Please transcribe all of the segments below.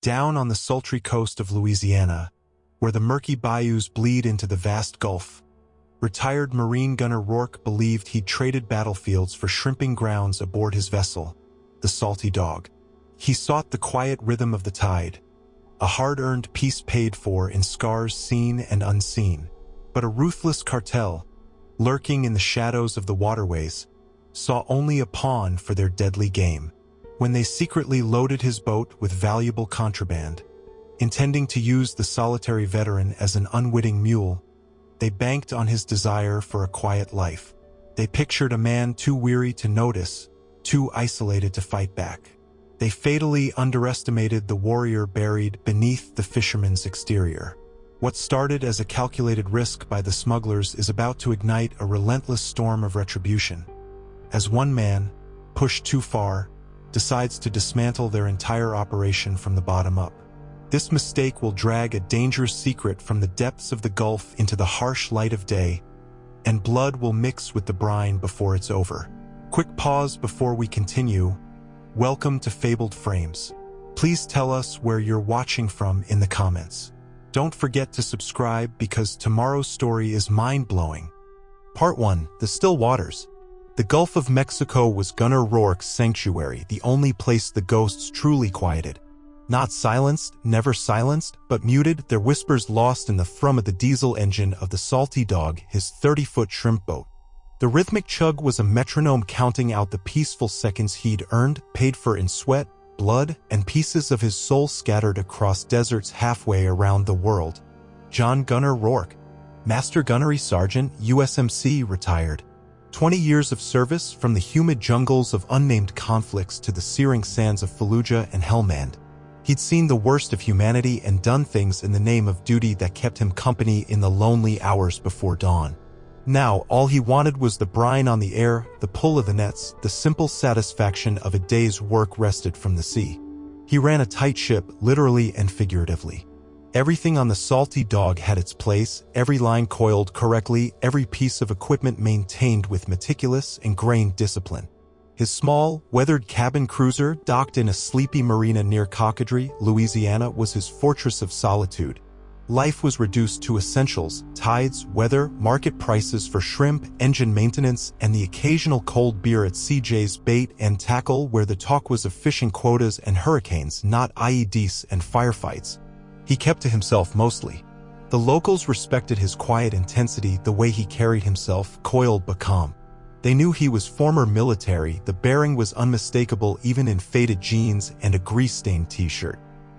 Down on the sultry coast of Louisiana, where the murky bayous bleed into the vast Gulf, retired Marine Gunner Rourke believed he'd traded battlefields for shrimping grounds aboard his vessel, the Salty Dog. He sought the quiet rhythm of the tide, a hard-earned peace paid for in scars seen and unseen. But a ruthless cartel, lurking in the shadows of the waterways, saw only a pawn for their deadly game. When they secretly loaded his boat with valuable contraband, intending to use the solitary veteran as an unwitting mule, they banked on his desire for a quiet life. They pictured a man too weary to notice, too isolated to fight back. They fatally underestimated the warrior buried beneath the fisherman's exterior. What started as a calculated risk by the smugglers is about to ignite a relentless storm of retribution, as one man, pushed too far, decides to dismantle their entire operation from the bottom up. This mistake will drag a dangerous secret from the depths of the Gulf into the harsh light of day, and blood will mix with the brine before it's over. Quick pause before we continue. Welcome to Fabled Frames. Please tell us where you're watching from in the comments. Don't forget to subscribe because tomorrow's story is mind-blowing. Part 1. The Still Waters. The Gulf of Mexico was Gunner Rourke's sanctuary, the only place the ghosts truly quieted. Not silenced, never silenced, but muted, their whispers lost in the thrum of the diesel engine of the Salty Dog, his 30-foot shrimp boat. The rhythmic chug was a metronome counting out the peaceful seconds he'd earned, paid for in sweat, blood, and pieces of his soul scattered across deserts halfway around the world. John Gunner Rourke, Master Gunnery Sergeant, USMC, retired. 20 years of service, from the humid jungles of unnamed conflicts to the searing sands of Fallujah and Helmand. He'd seen the worst of humanity and done things in the name of duty that kept him company in the lonely hours before dawn. Now, all he wanted was the brine on the air, the pull of the nets, the simple satisfaction of a day's work wrested from the sea. He ran a tight ship, literally and figuratively. Everything on the Salty Dog had its place, every line coiled correctly, every piece of equipment maintained with meticulous, ingrained discipline. His small, weathered cabin cruiser, docked in a sleepy marina near Cocodrie, Louisiana, was his fortress of solitude. Life was reduced to essentials: tides, weather, market prices for shrimp, engine maintenance, and the occasional cold beer at CJ's Bait and Tackle, where the talk was of fishing quotas and hurricanes, not IEDs and firefights. He kept to himself mostly. The locals respected his quiet intensity, the way he carried himself, coiled but calm. They knew he was former military, the bearing was unmistakable even in faded jeans and a grease-stained t-shirt.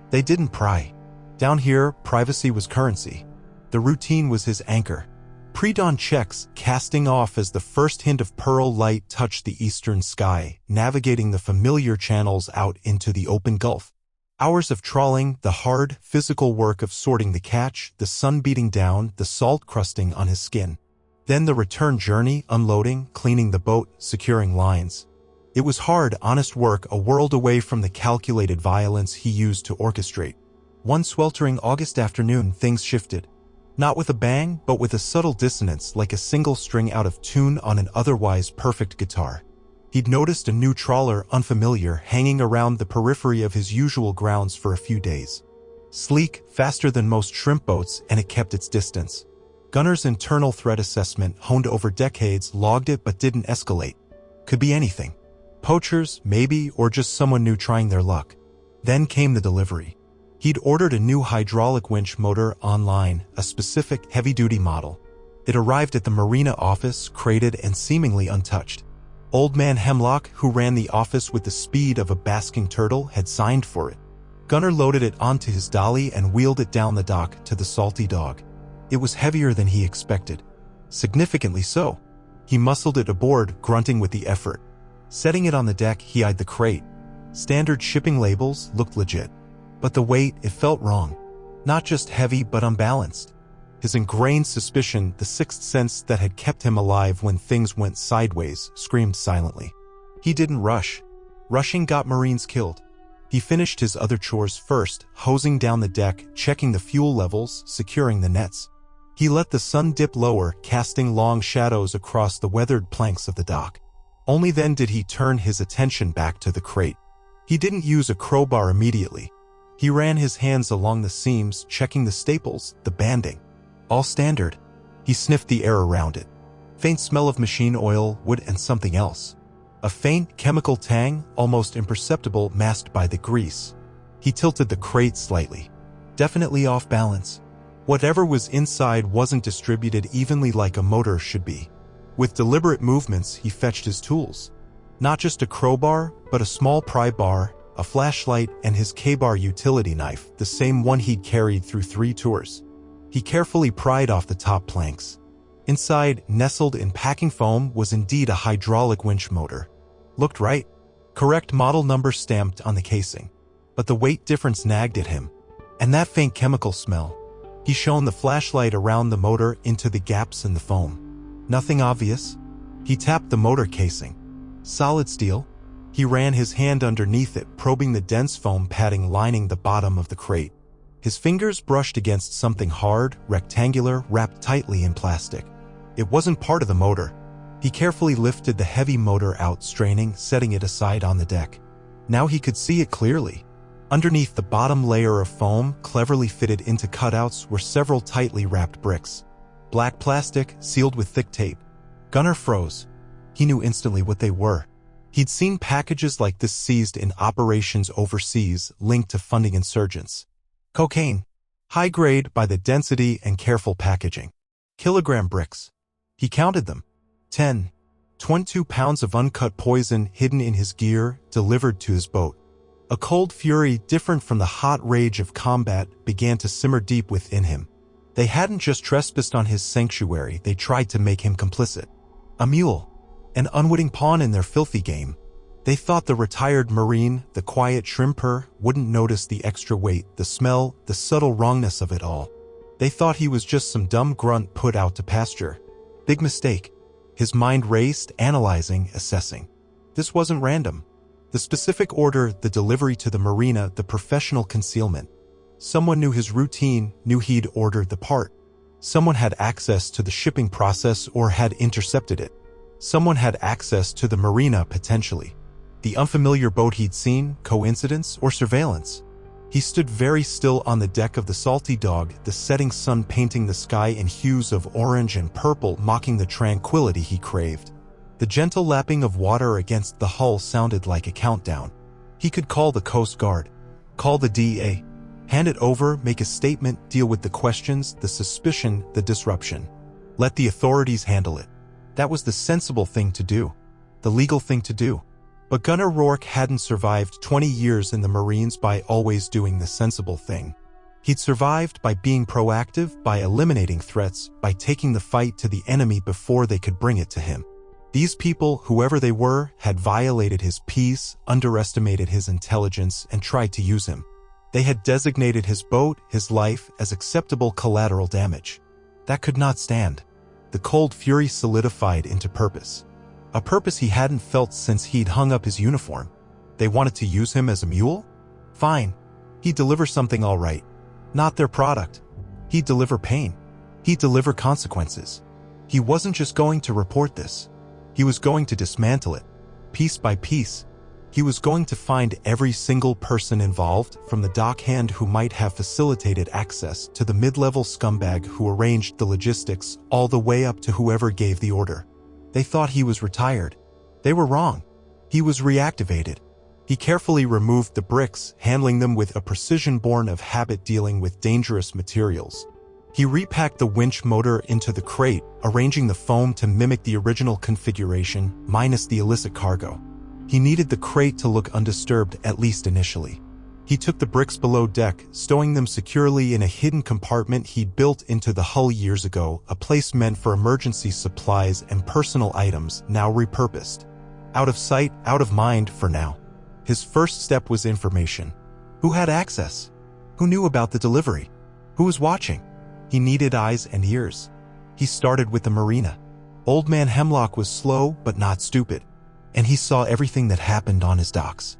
They didn't pry. Down here, privacy was currency. The routine was his anchor. Pre-dawn checks, casting off as the first hint of pearl light touched the eastern sky, navigating the familiar channels out into the open Gulf. Hours of trawling, the hard, physical work of sorting the catch, the sun beating down, the salt crusting on his skin. Then the return journey, unloading, cleaning the boat, securing lines. It was hard, honest work, a world away from the calculated violence he used to orchestrate. One sweltering August afternoon, things shifted. Not with a bang, but with a subtle dissonance, like a single string out of tune on an otherwise perfect guitar. He'd noticed a new trawler, unfamiliar, hanging around the periphery of his usual grounds for a few days. Sleek, faster than most shrimp boats, and it kept its distance. Gunner's internal threat assessment, honed over decades, logged it but didn't escalate. Could be anything. Poachers, maybe, or just someone new trying their luck. Then came the delivery. He'd ordered a new hydraulic winch motor online, a specific heavy-duty model. It arrived at the marina office, crated and seemingly untouched. Old man Hemlock, who ran the office with the speed of a basking turtle, had signed for it. Gunner loaded it onto his dolly and wheeled it down the dock to the Salty Dog. It was heavier than he expected. Significantly so. He muscled it aboard, grunting with the effort. Setting it on the deck, he eyed the crate. Standard shipping labels looked legit. But the weight, it felt wrong. Not just heavy, but unbalanced. His ingrained suspicion, the sixth sense that had kept him alive when things went sideways, screamed silently. He didn't rush. Rushing got Marines killed. He finished his other chores first, hosing down the deck, checking the fuel levels, securing the nets. He let the sun dip lower, casting long shadows across the weathered planks of the dock. Only then did he turn his attention back to the crate. He didn't use a crowbar immediately. He ran his hands along the seams, checking the staples, the banding. All standard. He sniffed the air around it. Faint smell of machine oil, wood, and something else. A faint chemical tang, almost imperceptible, masked by the grease. He tilted the crate slightly. Definitely off balance. Whatever was inside wasn't distributed evenly like a motor should be. With deliberate movements, he fetched his tools. Not just a crowbar, but a small pry bar, a flashlight, and his K-bar utility knife, the same one he'd carried through 3 tours. He carefully pried off the top planks. Inside, nestled in packing foam, was indeed a hydraulic winch motor. Looked right. Correct model number stamped on the casing. But the weight difference nagged at him. And that faint chemical smell. He shone the flashlight around the motor into the gaps in the foam. Nothing obvious. He tapped the motor casing. Solid steel. He ran his hand underneath it, probing the dense foam padding lining the bottom of the crate. His fingers brushed against something hard, rectangular, wrapped tightly in plastic. It wasn't part of the motor. He carefully lifted the heavy motor out, straining, setting it aside on the deck. Now he could see it clearly. Underneath the bottom layer of foam, cleverly fitted into cutouts, were several tightly wrapped bricks. Black plastic, sealed with thick tape. Gunner froze. He knew instantly what they were. He'd seen packages like this seized in operations overseas linked to funding insurgents. Cocaine. High grade by the density and careful packaging. Kilogram bricks. He counted them. 10. 22 pounds of uncut poison hidden in his gear, delivered to his boat. A cold fury different from the hot rage of combat began to simmer deep within him. They hadn't just trespassed on his sanctuary, they tried to make him complicit. A mule. An unwitting pawn in their filthy game. They thought the retired Marine, the quiet shrimper, wouldn't notice the extra weight, the smell, the subtle wrongness of it all. They thought he was just some dumb grunt put out to pasture. Big mistake. His mind raced, analyzing, assessing. This wasn't random. The specific order, the delivery to the marina, the professional concealment. Someone knew his routine, knew he'd ordered the part. Someone had access to the shipping process or had intercepted it. Someone had access to the marina potentially. The unfamiliar boat he'd seen, coincidence or surveillance? He stood very still on the deck of the Salty Dog, the setting sun painting the sky in hues of orange and purple, mocking the tranquility he craved. The gentle lapping of water against the hull sounded like a countdown. He could call the Coast Guard, call the DEA, hand it over, make a statement, deal with the questions, the suspicion, the disruption. Let the authorities handle it. That was the sensible thing to do, the legal thing to do. But Gunner Rourke hadn't survived 20 years in the Marines by always doing the sensible thing. He'd survived by being proactive, by eliminating threats, by taking the fight to the enemy before they could bring it to him. These people, whoever they were, had violated his peace, underestimated his intelligence, and tried to use him. They had designated his boat, his life, as acceptable collateral damage. That could not stand. The cold fury solidified into purpose. A purpose he hadn't felt since he'd hung up his uniform. They wanted to use him as a mule? Fine. He'd deliver something all right. Not their product. He'd deliver pain. He'd deliver consequences. He wasn't just going to report this. He was going to dismantle it, piece by piece. He was going to find every single person involved, from the dockhand who might have facilitated access to the mid-level scumbag who arranged the logistics, all the way up to whoever gave the order. They thought he was retired. They were wrong. He was reactivated. He carefully removed the bricks, handling them with a precision born of habit dealing with dangerous materials. He repacked the winch motor into the crate, arranging the foam to mimic the original configuration, minus the illicit cargo. He needed the crate to look undisturbed, at least initially. He took the bricks below deck, stowing them securely in a hidden compartment he'd built into the hull years ago, a place meant for emergency supplies and personal items, now repurposed. Out of sight, out of mind for now. His first step was information. Who had access? Who knew about the delivery? Who was watching? He needed eyes and ears. He started with the marina. Old Man Hemlock was slow, but not stupid. And he saw everything that happened on his docks.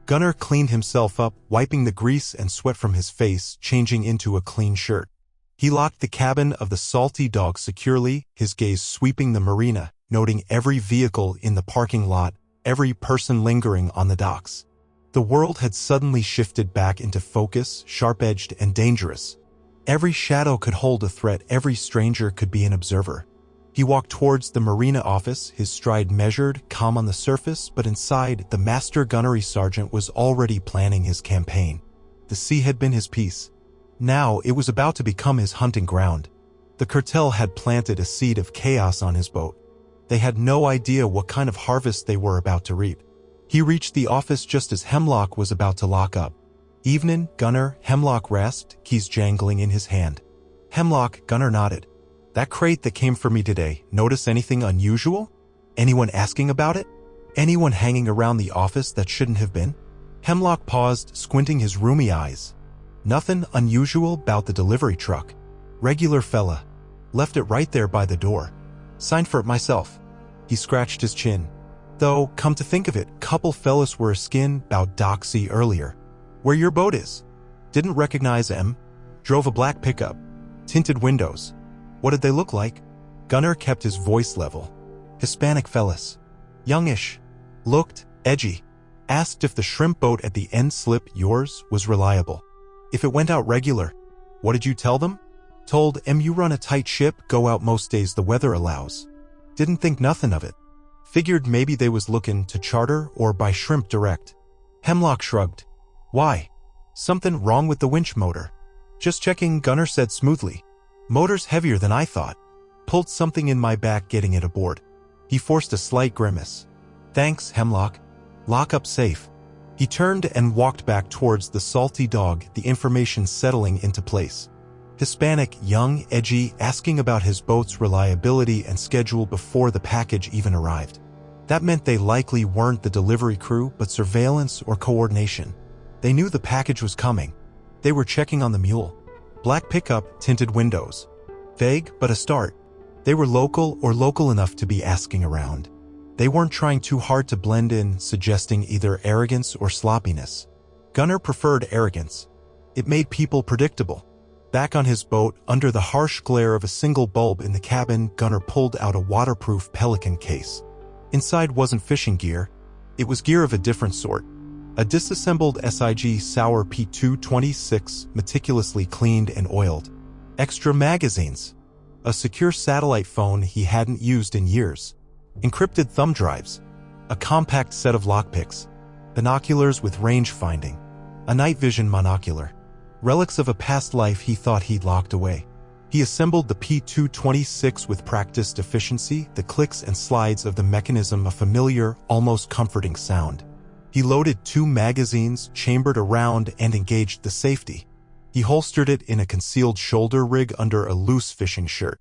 Gunner cleaned himself up, wiping the grease and sweat from his face, changing into a clean shirt. He locked the cabin of the Salty Dog securely, his gaze sweeping the marina, noting every vehicle in the parking lot, every person lingering on the docks. The world had suddenly shifted back into focus, sharp-edged and dangerous. Every shadow could hold a threat, every stranger could be an observer. He walked towards the marina office, his stride measured, calm on the surface, but inside, the master gunnery sergeant was already planning his campaign. The sea had been his peace. Now it was about to become his hunting ground. The cartel had planted a seed of chaos on his boat. They had no idea what kind of harvest they were about to reap. He reached the office just as Hemlock was about to lock up. "Evenin', Gunner," Hemlock rasped, keys jangling in his hand. "Hemlock," Gunner nodded. "That crate that came for me today, notice anything unusual? Anyone asking about it? Anyone hanging around the office that shouldn't have been?" Hemlock paused, squinting his roomy eyes. "Nothing unusual about the delivery truck. Regular fella. Left it right there by the door. Signed for it myself." He scratched his chin. "Though, come to think of it, couple fellas were askin' 'bout Doxy earlier. Where your boat is? Didn't recognize 'em. Drove a black pickup. Tinted windows. What did they look like?" Gunner kept his voice level. "Hispanic fellas. Youngish. Looked edgy. Asked if the shrimp boat at the end slip, yours, was reliable. If it went out regular. What did you tell them?" "Told 'em you run a tight ship, go out most days the weather allows. Didn't think nothing of it. Figured maybe they was looking to charter or buy shrimp direct." Hemlock shrugged. "Why? Something wrong with the winch motor?" "Just checking," Gunner said smoothly. "Motor's heavier than I thought. Pulled something in my back getting it aboard." He forced a slight grimace. "Thanks, Hemlock. Lock up safe." He turned and walked back towards the salty dog, the information settling into place. Hispanic, young, edgy, asking about his boat's reliability and schedule before the package even arrived. That meant they likely weren't the delivery crew, but surveillance or coordination. They knew the package was coming. They were checking on the mule. Black pickup, tinted windows. Vague, but a start. They were local or local enough to be asking around. They weren't trying too hard to blend in, suggesting either arrogance or sloppiness. Gunner preferred arrogance. It made people predictable. Back on his boat, under the harsh glare of a single bulb in the cabin, Gunner pulled out a waterproof Pelican case. Inside wasn't fishing gear. It was gear of a different sort. A disassembled SIG Sauer P226, meticulously cleaned and oiled. Extra magazines. A secure satellite phone he hadn't used in years. Encrypted thumb drives. A compact set of lockpicks. Binoculars with range finding. A night vision monocular. Relics of a past life he thought he'd locked away. He assembled the P226 with practiced efficiency, the clicks and slides of the mechanism a familiar, almost comforting sound. He loaded 2 magazines, chambered around, and engaged the safety. He holstered it in a concealed shoulder rig under a loose fishing shirt.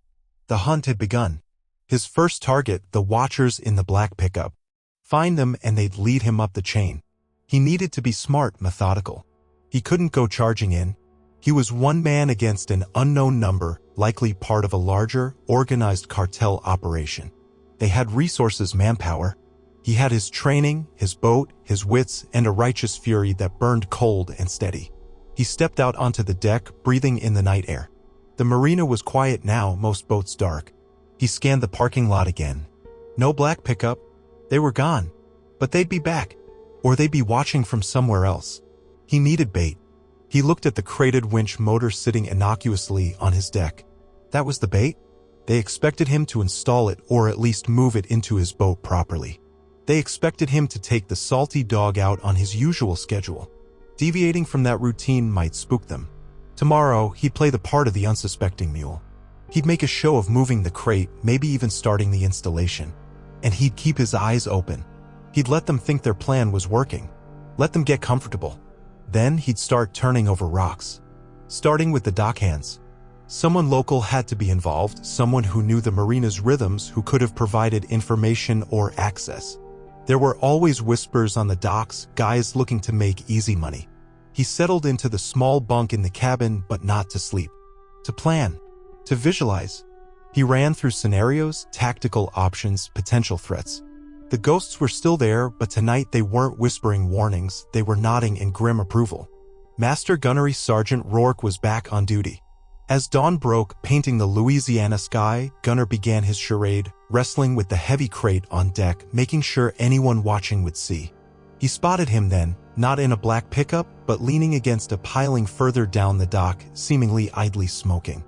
The hunt had begun. His first target, the watchers in the black pickup. Find them and they'd lead him up the chain. He needed to be smart, methodical. He couldn't go charging in. He was one man against an unknown number, likely part of a larger, organized cartel operation. They had resources, manpower. He had his training, his boat, his wits, and a righteous fury that burned cold and steady. He stepped out onto the deck, breathing in the night air. The marina was quiet now, most boats dark. He scanned the parking lot again. No black pickup. They were gone. But they'd be back. Or they'd be watching from somewhere else. He needed bait. He looked at the crated winch motor sitting innocuously on his deck. That was the bait? They expected him to install it or at least move it into his boat properly. They expected him to take the salty dog out on his usual schedule. Deviating from that routine might spook them. Tomorrow, he'd play the part of the unsuspecting mule. He'd make a show of moving the crate, maybe even starting the installation. And he'd keep his eyes open. He'd let them think their plan was working. Let them get comfortable. Then he'd start turning over rocks. Starting with the dockhands. Someone local had to be involved, someone who knew the marina's rhythms, who could have provided information or access. There were always whispers on the docks, guys looking to make easy money. He settled into the small bunk in the cabin, but not to sleep. To plan. To visualize. He ran through scenarios, tactical options, potential threats. The ghosts were still there, but tonight they weren't whispering warnings, they were nodding in grim approval. Master Gunnery Sergeant Rourke was back on duty. As dawn broke, painting the Louisiana sky, Gunner began his charade, wrestling with the heavy crate on deck, making sure anyone watching would see. He spotted him then, not in a black pickup, but leaning against a piling further down the dock, seemingly idly smoking.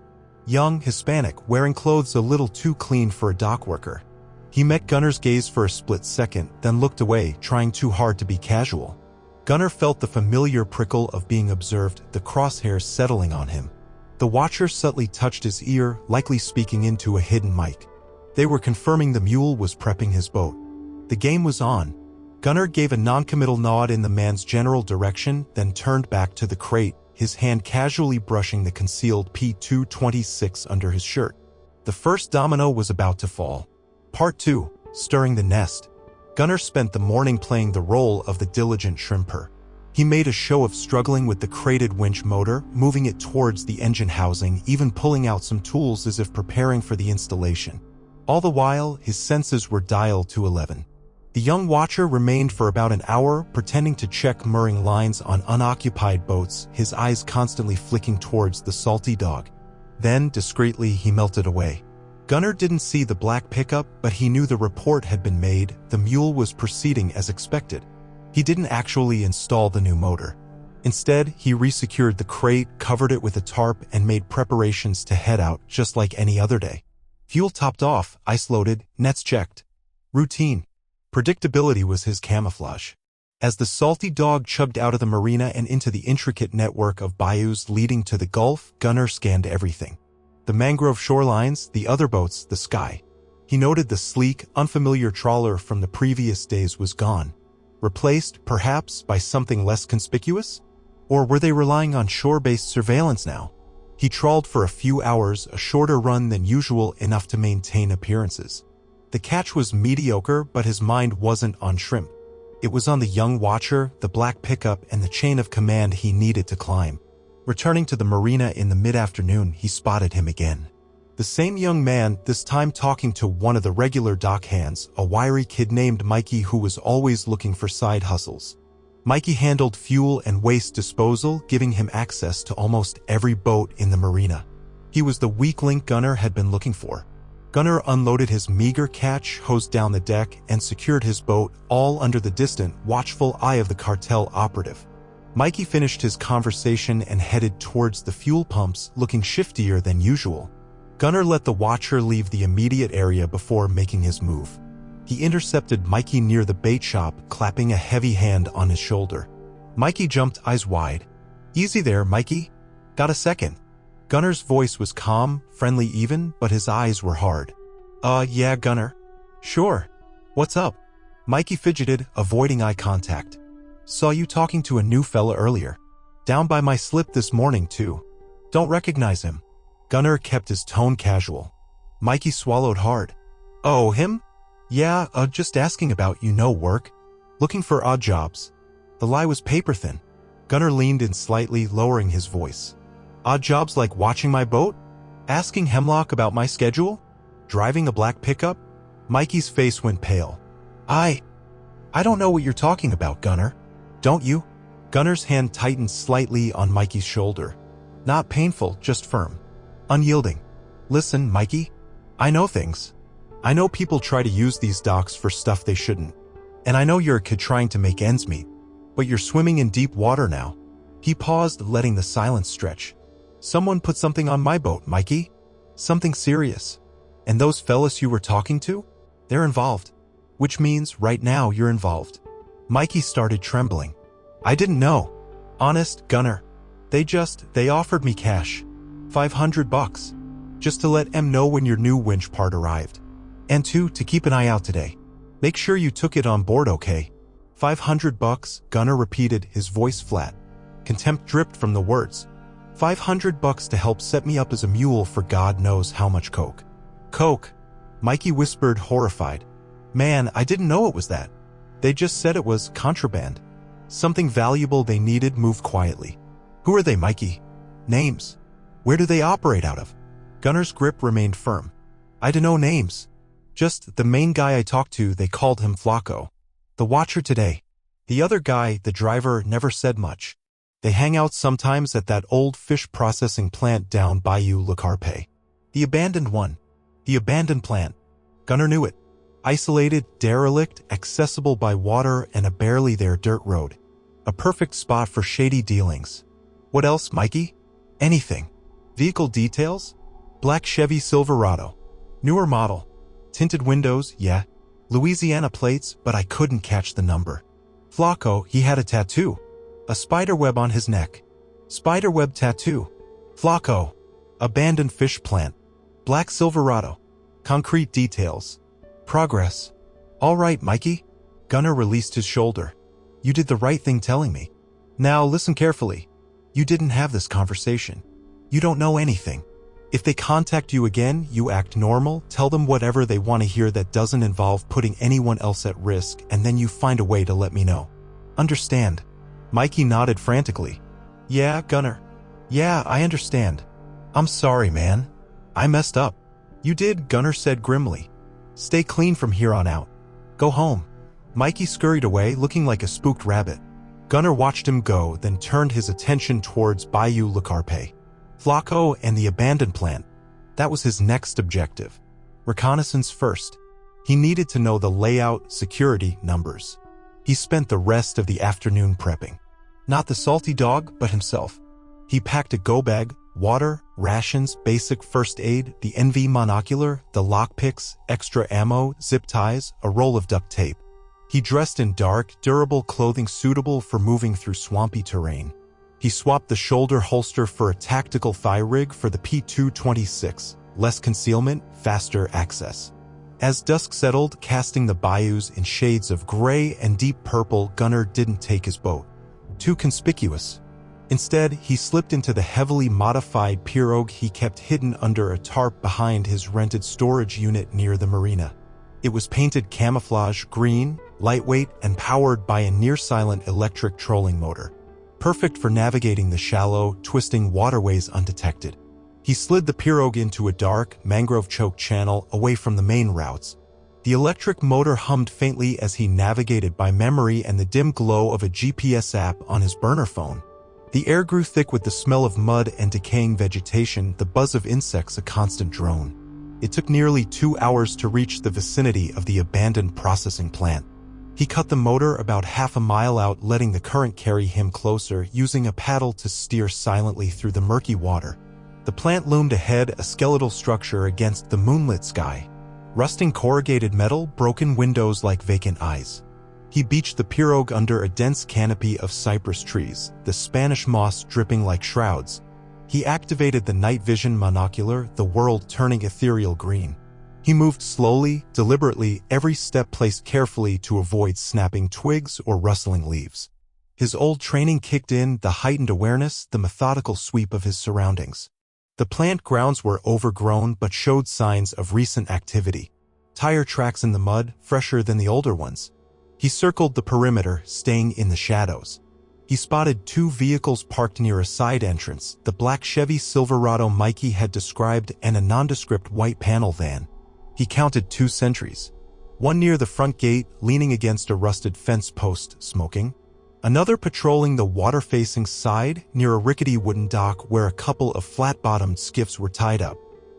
Young, Hispanic, wearing clothes a little too clean for a dock worker. He met Gunner's gaze for a split second, then looked away, trying too hard to be casual. Gunner felt the familiar prickle of being observed, the crosshairs settling on him. The watcher subtly touched his ear, likely speaking into a hidden mic. They were confirming the mule was prepping his boat. The game was on. Gunner gave a non-committal nod in the man's general direction, then turned back to the crate, his hand casually brushing the concealed P226 under his shirt. The first domino was about to fall. Part 2. Stirring the nest. Gunner spent the morning playing the role of the diligent shrimper. He made a show of struggling with the crated winch motor, moving it towards the engine housing, even pulling out some tools as if preparing for the installation. All the while, his senses were dialed to 11. The young watcher remained for about an hour, pretending to check mooring lines on unoccupied boats, his eyes constantly flicking towards the salty dog. Then, discreetly, he melted away. Gunner didn't see the black pickup, but he knew the report had been made. The mule was proceeding as expected. He didn't actually install the new motor. Instead, he resecured the crate, covered it with a tarp, and made preparations to head out just like any other day. Fuel topped off, ice loaded, nets checked. Routine. Predictability was his camouflage. As the salty dog chugged out of the marina and into the intricate network of bayous leading to the Gulf, Gunner scanned everything. The mangrove shorelines, the other boats, the sky. He noted the sleek, unfamiliar trawler from the previous days was gone. Replaced, perhaps, by something less conspicuous? Or were they relying on shore-based surveillance now? He trawled for a few hours, a shorter run than usual, enough to maintain appearances. The catch was mediocre, but his mind wasn't on shrimp. It was on the young watcher, the black pickup, and the chain of command he needed to climb. Returning to the marina in the mid-afternoon, he spotted him again. The same young man, this time talking to one of the regular dock hands, a wiry kid named Mikey who was always looking for side hustles. Mikey handled fuel and waste disposal, giving him access to almost every boat in the marina. He was the weak link Gunner had been looking for. Gunner unloaded his meager catch, hosed down the deck, and secured his boat, all under the distant, watchful eye of the cartel operative. Mikey finished his conversation and headed towards the fuel pumps, looking shiftier than usual. Gunner let the watcher leave the immediate area before making his move. He intercepted Mikey near the bait shop, clapping a heavy hand on his shoulder. Mikey jumped, eyes wide. "Easy there, Mikey. Got a second?" Gunner's voice was calm, friendly even, but his eyes were hard. Yeah, Gunner. Sure. What's up?" Mikey fidgeted, avoiding eye contact. "Saw you talking to a new fella earlier. Down by my slip this morning, too. Don't recognize him." Gunner kept his tone casual. Mikey swallowed hard. "Oh, him? Yeah, just asking about work. Looking for odd jobs." The lie was paper thin. Gunner leaned in slightly, lowering his voice. "Odd jobs like watching my boat? Asking Hemlock about my schedule? Driving a black pickup?" Mikey's face went pale. I don't know what you're talking about, Gunner. Don't you?" Gunner's hand tightened slightly on Mikey's shoulder. Not painful, just firm. Unyielding. "Listen, Mikey. I know things. I know people try to use these docks for stuff they shouldn't. And I know you're a kid trying to make ends meet. But you're swimming in deep water now." He paused, letting the silence stretch. "Someone put something on my boat, Mikey. Something serious. And those fellas you were talking to? They're involved. Which means, right now, you're involved." Mikey started trembling. "I didn't know. Honest, Gunner. They offered me cash. $500. Just to let em know when your new winch part arrived. And two, to keep an eye out today. Make sure you took it on board, okay?" $500, Gunner repeated, his voice flat. Contempt dripped from the words. $500 to help set me up as a mule for God knows how much coke. "Coke?" Mikey whispered, horrified. "Man, I didn't know it was that. They just said it was contraband. Something valuable they needed moved quietly." "Who are they, Mikey? Names? Where do they operate out of?" Gunner's grip remained firm. "I dunno names. Just the main guy I talked to, they called him Flacco. The watcher today. The other guy, the driver, never said much. They hang out sometimes at that old fish processing plant down Bayou Le Carpe. The abandoned one. The abandoned plant." Gunner knew it. Isolated, derelict, accessible by water and a barely there dirt road. A perfect spot for shady dealings. What else, Mikey? Anything. Vehicle details? Black Chevy Silverado. Newer model. Tinted windows, yeah. Louisiana plates, but I couldn't catch the number. Flacco, he had a tattoo. A spiderweb on his neck. Spiderweb tattoo. Flacco. Abandoned fish plant. Black Silverado. Concrete details. Progress. All right, Mikey. Gunner released his shoulder. You did the right thing telling me. Now listen carefully. You didn't have this conversation. You don't know anything. If they contact you again, you act normal, tell them whatever they want to hear that doesn't involve putting anyone else at risk, and then you find a way to let me know. Understand? Mikey nodded frantically. Yeah, Gunner. Yeah, I understand. I'm sorry, man. I messed up. You did, Gunner said grimly. Stay clean from here on out. Go home. Mikey scurried away, looking like a spooked rabbit. Gunner watched him go, then turned his attention towards Bayou Le Carpe. Flacco and the abandoned plant. That was his next objective. Reconnaissance first. He needed to know the layout, security, numbers. He spent the rest of the afternoon prepping. Not the salty dog, but himself. He packed a go bag, water, rations, basic first aid, the NV monocular, the lockpicks, extra ammo, zip ties, a roll of duct tape. He dressed in dark, durable clothing suitable for moving through swampy terrain. He swapped the shoulder holster for a tactical thigh rig for the P226, less concealment, faster access. As dusk settled, casting the bayous in shades of gray and deep purple, Gunner didn't take his boat. Too conspicuous. Instead, he slipped into the heavily modified pirogue he kept hidden under a tarp behind his rented storage unit near the marina. It was painted camouflage green, lightweight, and powered by a near-silent electric trolling motor. Perfect for navigating the shallow, twisting waterways undetected. He slid the pirogue into a dark, mangrove-choked channel away from the main routes. The electric motor hummed faintly as he navigated by memory and the dim glow of a GPS app on his burner phone. The air grew thick with the smell of mud and decaying vegetation, the buzz of insects a constant drone. It took nearly 2 hours to reach the vicinity of the abandoned processing plant. He cut the motor about half a mile out, letting the current carry him closer, using a paddle to steer silently through the murky water. The plant loomed ahead, a skeletal structure against the moonlit sky. Rusting corrugated metal, broken windows like vacant eyes. He beached the pirogue under a dense canopy of cypress trees, the Spanish moss dripping like shrouds. He activated the night vision monocular, the world turning ethereal green. He moved slowly, deliberately, every step placed carefully to avoid snapping twigs or rustling leaves. His old training kicked in, the heightened awareness, the methodical sweep of his surroundings. The plant grounds were overgrown but showed signs of recent activity. Tire tracks in the mud, fresher than the older ones. He circled the perimeter, staying in the shadows. He spotted 2 vehicles parked near a side entrance, the black Chevy Silverado Mikey had described and a nondescript white panel van. He counted 2 sentries. One near the front gate, leaning against a rusted fence post, smoking. Another patrolling the water-facing side, near a rickety wooden dock where a couple of flat-bottomed skiffs were tied up.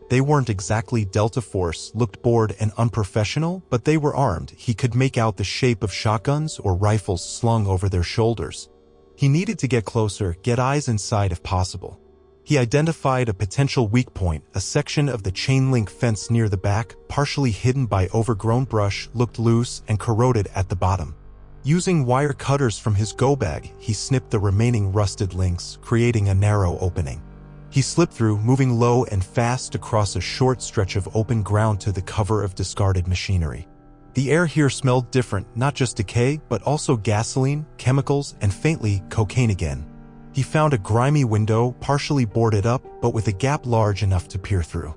They weren't exactly Delta Force, looked bored and unprofessional, but they were armed. He could make out the shape of shotguns or rifles slung over their shoulders. He needed to get closer, get eyes inside if possible. He identified a potential weak point, a section of the chain-link fence near the back, partially hidden by overgrown brush, looked loose and corroded at the bottom. Using wire cutters from his go bag, he snipped the remaining rusted links, creating a narrow opening. He slipped through, moving low and fast across a short stretch of open ground to the cover of discarded machinery. The air here smelled different, not just decay, but also gasoline, chemicals, and faintly, cocaine again. He found a grimy window, partially boarded up, but with a gap large enough to peer through.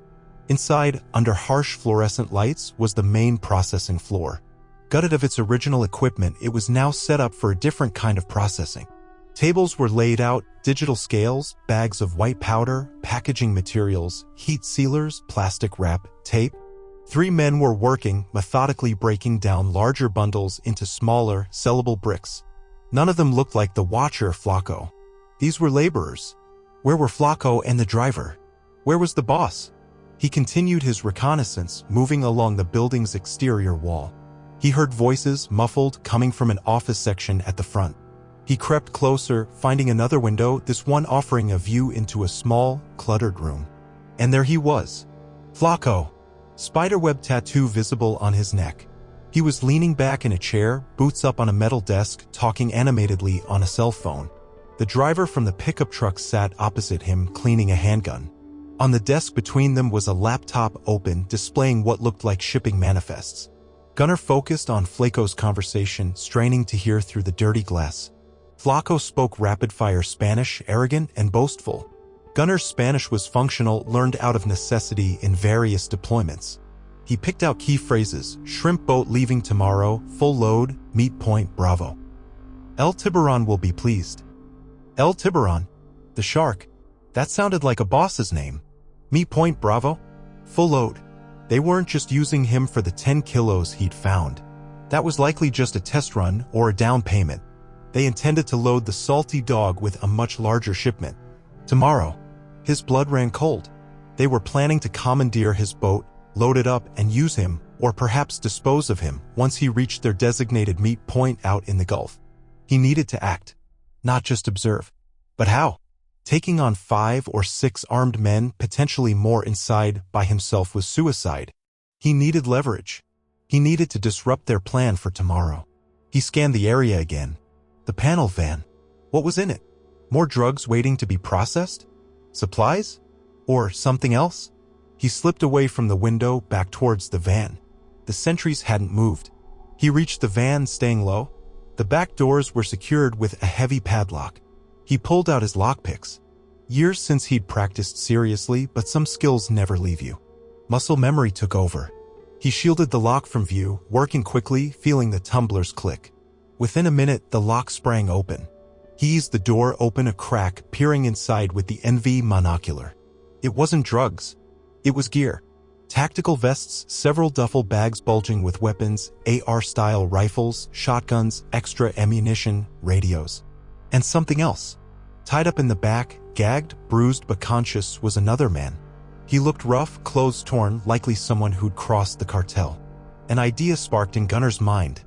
Inside, under harsh fluorescent lights, was the main processing floor. Gutted of its original equipment, it was now set up for a different kind of processing. Tables were laid out, digital scales, bags of white powder, packaging materials, heat sealers, plastic wrap, tape. 3 men were working, methodically breaking down larger bundles into smaller, sellable bricks. None of them looked like the watcher Flacco. These were laborers. Where were Flacco and the driver? Where was the boss? He continued his reconnaissance, moving along the building's exterior wall. He heard voices, muffled, coming from an office section at the front. He crept closer, finding another window, this one offering a view into a small, cluttered room. And there he was. Flacco. Spiderweb tattoo visible on his neck. He was leaning back in a chair, boots up on a metal desk, talking animatedly on a cell phone. The driver from the pickup truck sat opposite him, cleaning a handgun. On the desk between them was a laptop open, displaying what looked like shipping manifests. Gunner focused on Flacco's conversation, straining to hear through the dirty glass. Flacco spoke rapid-fire Spanish, arrogant and boastful. Gunner's Spanish was functional, learned out of necessity in various deployments. He picked out key phrases: shrimp boat leaving tomorrow, full load, meet point, Bravo. El Tiburon will be pleased. El Tiburon? The shark? That sounded like a boss's name. Meet point, Bravo? Full load. They weren't just using him for the 10 kilos he'd found. That was likely just a test run or a down payment. They intended to load the salty dog with a much larger shipment. Tomorrow. His blood ran cold. They were planning to commandeer his boat, load it up and use him, or perhaps dispose of him, once he reached their designated meet point out in the Gulf. He needed to act, not just observe. But how? Taking on 5 or 6 armed men, potentially more inside, by himself was suicide. He needed leverage. He needed to disrupt their plan for tomorrow. He scanned the area again. The panel van. What was in it? More drugs waiting to be processed? Supplies? Or something else? He slipped away from the window, back towards the van. The sentries hadn't moved. He reached the van, staying low. The back doors were secured with a heavy padlock. He pulled out his lockpicks. Years since he'd practiced seriously, but some skills never leave you. Muscle memory took over. He shielded the lock from view, working quickly, feeling the tumblers click. Within a minute, the lock sprang open. He eased the door open a crack, peering inside with the NV monocular. It wasn't drugs. It was gear. Tactical vests, several duffel bags bulging with weapons, AR-style rifles, shotguns, extra ammunition, radios. And something else. Tied up in the back, gagged, bruised but conscious, was another man. He looked rough, clothes torn, likely someone who'd crossed the cartel. An idea sparked in Gunner's mind.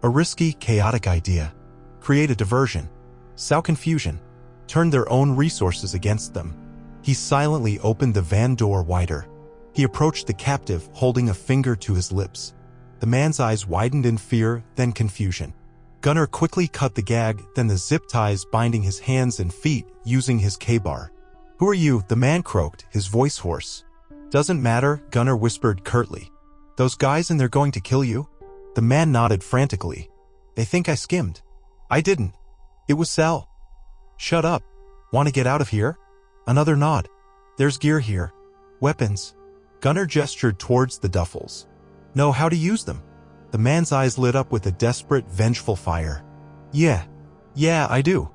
A risky, chaotic idea. Create a diversion. Sow confusion. Turn their own resources against them. He silently opened the van door wider. He approached the captive, holding a finger to his lips. The man's eyes widened in fear, then confusion. Gunner quickly cut the gag, then the zip ties binding his hands and feet, using his K-bar. "Who are you?" the man croaked, his voice hoarse. "Doesn't matter," Gunner whispered curtly. "Those guys and they're going to kill you?" The man nodded frantically. "They think I skimmed." "I didn't. It was Sal." "Shut up. Want to get out of here?" Another nod. "There's gear here. Weapons." Gunner gestured towards the duffels. "Know how to use them?" The man's eyes lit up with a desperate, vengeful fire. Yeah, I do."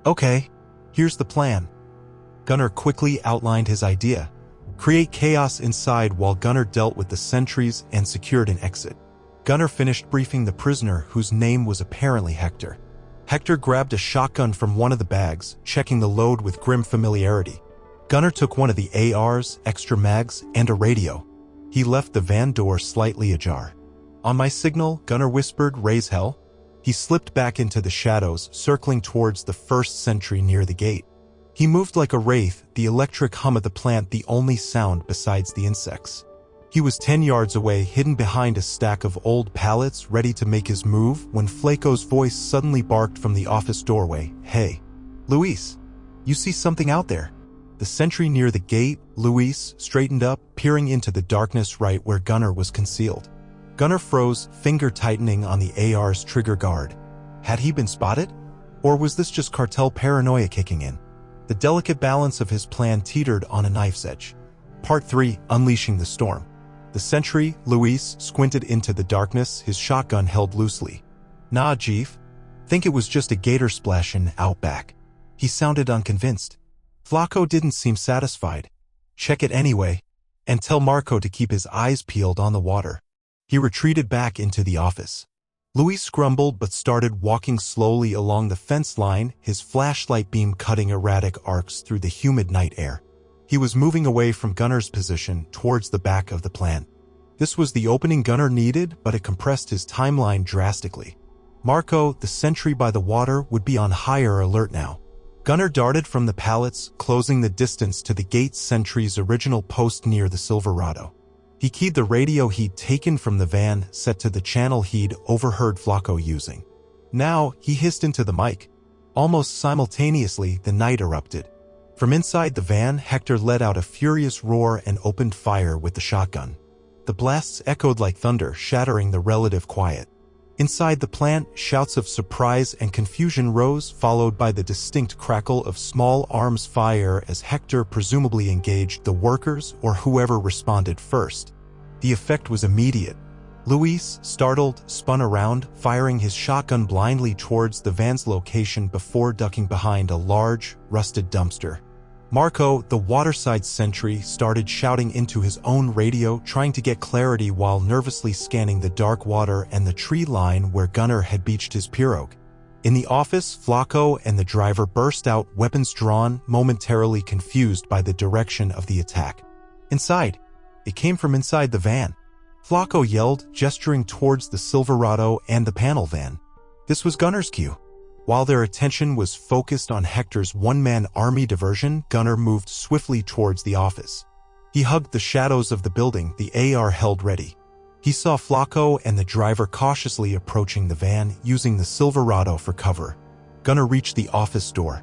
"Okay. Here's the plan." Gunner quickly outlined his idea. Create chaos inside while Gunner dealt with the sentries and secured an exit. Gunner finished briefing the prisoner, whose name was apparently Hector. Hector grabbed a shotgun from one of the bags, checking the load with grim familiarity. Gunner took one of the ARs, extra mags, and a radio. He left the van door slightly ajar. "On my signal," Gunner whispered, "raise hell." He slipped back into the shadows, circling towards the first sentry near the gate. He moved like a wraith, the electric hum of the plant the only sound besides the insects. He was 10 yards away, hidden behind a stack of old pallets, ready to make his move, when Flacco's voice suddenly barked from the office doorway. "Hey, Luis, you see something out there?" The sentry near the gate, Luis, straightened up, peering into the darkness right where Gunner was concealed. Gunner froze, finger tightening on the AR's trigger guard. Had he been spotted? Or was this just cartel paranoia kicking in? The delicate balance of his plan teetered on a knife's edge. Part 3, Unleashing the Storm. The sentry, Luis, squinted into the darkness, his shotgun held loosely. "Nah, Chief. Think it was just a gator splashing out back." He sounded unconvinced. Flacco didn't seem satisfied. "Check it anyway. And tell Marco to keep his eyes peeled on the water." He retreated back into the office. Luis grumbled but started walking slowly along the fence line, his flashlight beam cutting erratic arcs through the humid night air. He was moving away from Gunner's position towards the back of the plant. This was the opening Gunner needed, but it compressed his timeline drastically. Marco, the sentry by the water, would be on higher alert now. Gunner darted from the pallets, closing the distance to the gate sentry's original post near the Silverado. He keyed the radio he'd taken from the van, set to the channel he'd overheard Flacco using. Now, he hissed into the mic. Almost simultaneously, the night erupted. From inside the van, Hector let out a furious roar and opened fire with the shotgun. The blasts echoed like thunder, shattering the relative quiet. Inside the plant, shouts of surprise and confusion rose, followed by the distinct crackle of small arms fire as Hector presumably engaged the workers or whoever responded first. The effect was immediate. Luis, startled, spun around, firing his shotgun blindly towards the van's location before ducking behind a large, rusted dumpster. Marco, the waterside sentry, started shouting into his own radio, trying to get clarity while nervously scanning the dark water and the tree line where Gunner had beached his pirogue. In the office, Flacco and the driver burst out, weapons drawn, momentarily confused by the direction of the attack. Inside. It came from inside the van. Flacco yelled, gesturing towards the Silverado and the panel van. This was Gunner's cue. While their attention was focused on Hector's one-man army diversion, Gunner moved swiftly towards the office. He hugged the shadows of the building, the AR held ready. He saw Flacco and the driver cautiously approaching the van, using the Silverado for cover. Gunner reached the office door.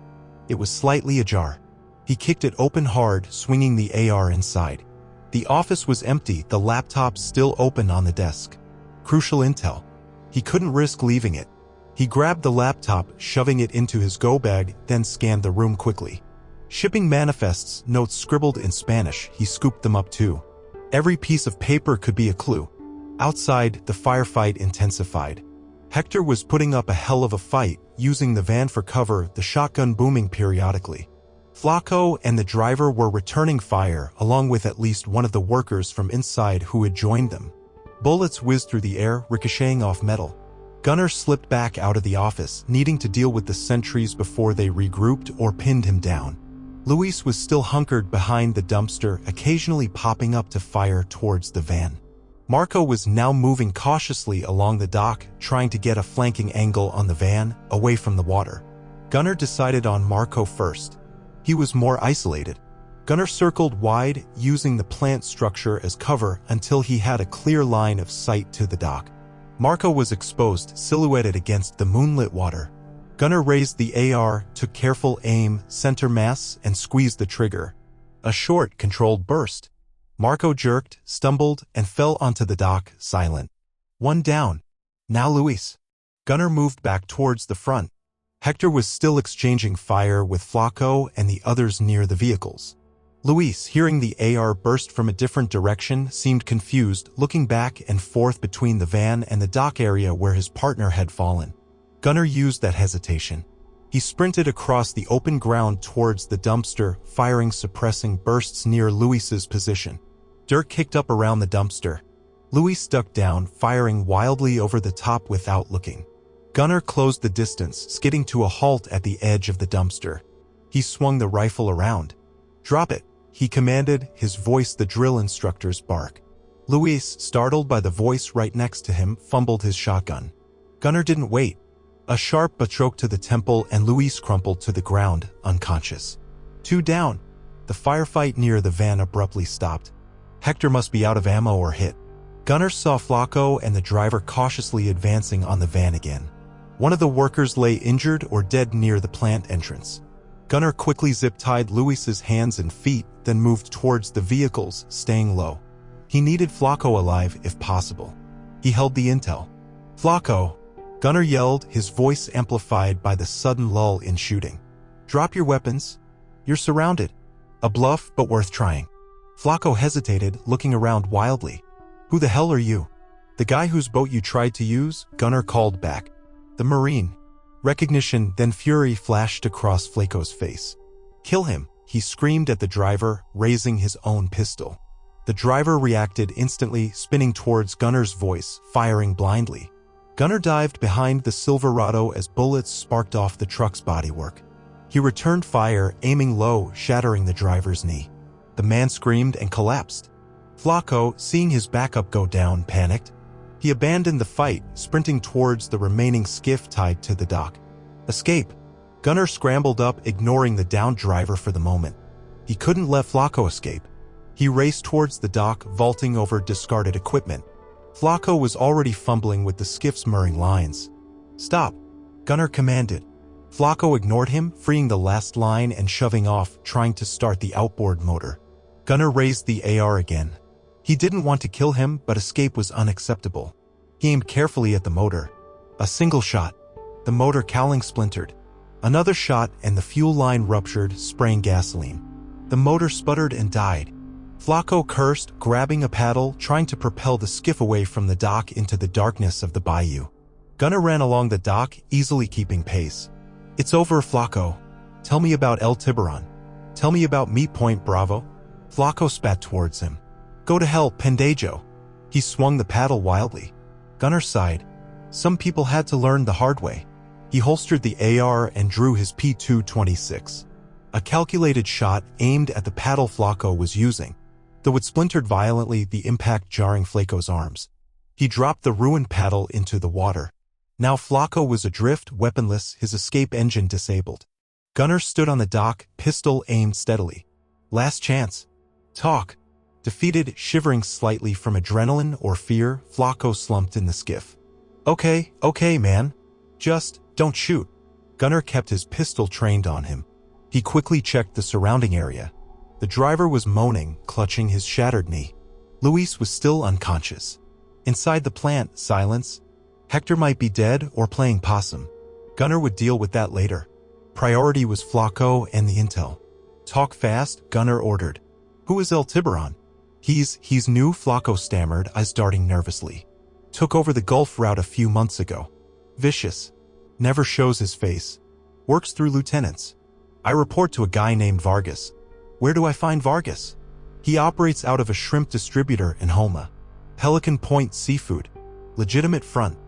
It was slightly ajar. He kicked it open hard, swinging the AR inside. The office was empty, the laptop still open on the desk. Crucial intel. He couldn't risk leaving it. He grabbed the laptop, shoving it into his go bag, then scanned the room quickly. Shipping manifests, notes scribbled in Spanish, he scooped them up too. Every piece of paper could be a clue. Outside, the firefight intensified. Hector was putting up a hell of a fight, using the van for cover, the shotgun booming periodically. Flacco and the driver were returning fire, along with at least one of the workers from inside who had joined them. Bullets whizzed through the air, ricocheting off metal. Gunner slipped back out of the office, needing to deal with the sentries before they regrouped or pinned him down. Luis was still hunkered behind the dumpster, occasionally popping up to fire towards the van. Marco was now moving cautiously along the dock, trying to get a flanking angle on the van, away from the water. Gunner decided on Marco first. He was more isolated. Gunner circled wide, using the plant structure as cover until he had a clear line of sight to the dock. Marco was exposed, silhouetted against the moonlit water. Gunner raised the AR, took careful aim, center mass, and squeezed the trigger. A short, controlled burst. Marco jerked, stumbled, and fell onto the dock, silent. One down. Now Luis. Gunner moved back towards the front. Hector was still exchanging fire with Flacco and the others near the vehicles. Luis, hearing the AR burst from a different direction, seemed confused, looking back and forth between the van and the dock area where his partner had fallen. Gunner used that hesitation. He sprinted across the open ground towards the dumpster, firing suppressing bursts near Luis's position. Dirt kicked up around the dumpster. Luis ducked down, firing wildly over the top without looking. Gunner closed the distance, skidding to a halt at the edge of the dumpster. He swung the rifle around. "Drop it," he commanded, his voice the drill instructor's bark. Luis, startled by the voice right next to him, fumbled his shotgun. Gunner didn't wait. A sharp batroque to the temple and Luis crumpled to the ground, unconscious. Two down. The firefight near the van abruptly stopped. Hector must be out of ammo or hit. Gunner saw Flacco and the driver cautiously advancing on the van again. One of the workers lay injured or dead near the plant entrance. Gunner quickly zip-tied Luis's hands and feet, then moved towards the vehicles, staying low. He needed Flacco alive if possible. He held the intel. "Flacco!" Gunner yelled, his voice amplified by the sudden lull in shooting. "Drop your weapons. You're surrounded." A bluff, but worth trying. Flacco hesitated, looking around wildly. "Who the hell are you?" "The guy whose boat you tried to use," Gunner called back. "The Marine." Recognition, then fury flashed across Flacco's face. "Kill him," he screamed at the driver, raising his own pistol. The driver reacted instantly, spinning towards Gunner's voice, firing blindly. Gunner dived behind the Silverado as bullets sparked off the truck's bodywork. He returned fire, aiming low, shattering the driver's knee. The man screamed and collapsed. Flacco, seeing his backup go down, panicked. He abandoned the fight, sprinting towards the remaining skiff tied to the dock. Escape! Gunner scrambled up, ignoring the downed driver for the moment. He couldn't let Flacco escape. He raced towards the dock, vaulting over discarded equipment. Flacco was already fumbling with the skiff's mooring lines. "Stop!" Gunner commanded. Flacco ignored him, freeing the last line and shoving off, trying to start the outboard motor. Gunner raised the AR again. He didn't want to kill him, but escape was unacceptable. He aimed carefully at the motor. A single shot. The motor cowling splintered. Another shot and the fuel line ruptured, spraying gasoline. The motor sputtered and died. Flacco cursed, grabbing a paddle, trying to propel the skiff away from the dock into the darkness of the bayou. Gunner ran along the dock, easily keeping pace. "It's over, Flacco. Tell me about El Tiburon. Tell me about Meat Point Bravo." Flacco spat towards him. "Go to hell, pendejo." He swung the paddle wildly. Gunner sighed. Some people had to learn the hard way. He holstered the AR and drew his P226. A calculated shot aimed at the paddle Flacco was using. Though it splintered violently, the impact jarring Flacco's arms. He dropped the ruined paddle into the water. Now Flacco was adrift, weaponless, his escape engine disabled. Gunner stood on the dock, pistol aimed steadily. Last chance. Talk. Defeated, shivering slightly from adrenaline or fear, Flacco slumped in the skiff. Okay, man. Just don't shoot." Gunner kept his pistol trained on him. He quickly checked the surrounding area. The driver was moaning, clutching his shattered knee. Luis was still unconscious. Inside the plant, silence. Hector might be dead or playing possum. Gunner would deal with that later. Priority was Flacco and the intel. "Talk fast," Gunner ordered. "Who is El Tiburon?" He's new," Flacco stammered, eyes darting nervously. "Took over the Gulf route a few months ago. Vicious. Never shows his face. Works through lieutenants. I report to a guy named Vargas." "Where do I find Vargas?" "He operates out of a shrimp distributor in Homa. Pelican Point Seafood. Legitimate front.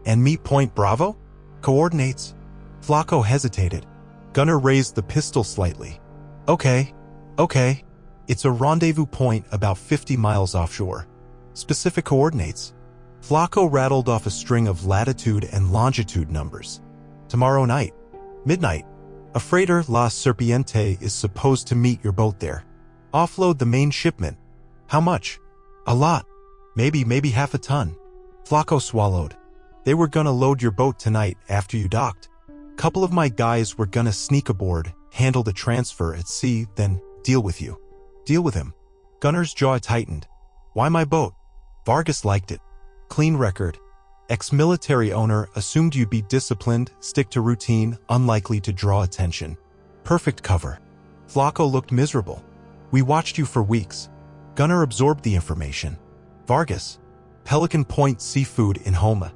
And Meat Point Bravo? Coordinates." Flacco hesitated. Gunner raised the pistol slightly. Okay. It's a rendezvous point about 50 miles offshore. Specific coordinates." Flacco rattled off a string of latitude and longitude numbers. "Tomorrow night. Midnight. A freighter, La Serpiente, is supposed to meet your boat there. Offload the main shipment." "How much?" "A lot. Maybe half a ton." Flacco swallowed. "They were gonna load your boat tonight after you docked. Couple of my guys were gonna sneak aboard, handle the transfer at sea, then deal with you." "Deal with him?" Gunner's jaw tightened. "Why my boat?" "Vargas liked it. Clean record. Ex-military owner, assumed you'd be disciplined, stick to routine, unlikely to draw attention. Perfect cover." Flacco looked miserable. "We watched you for weeks." Gunner absorbed the information. "Vargas. Pelican Point Seafood in Homa.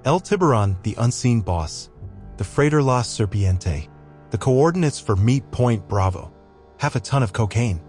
El Tiburon, the unseen boss. The freighter La Serpiente. The coordinates for Meat Point Bravo. Half a ton of cocaine.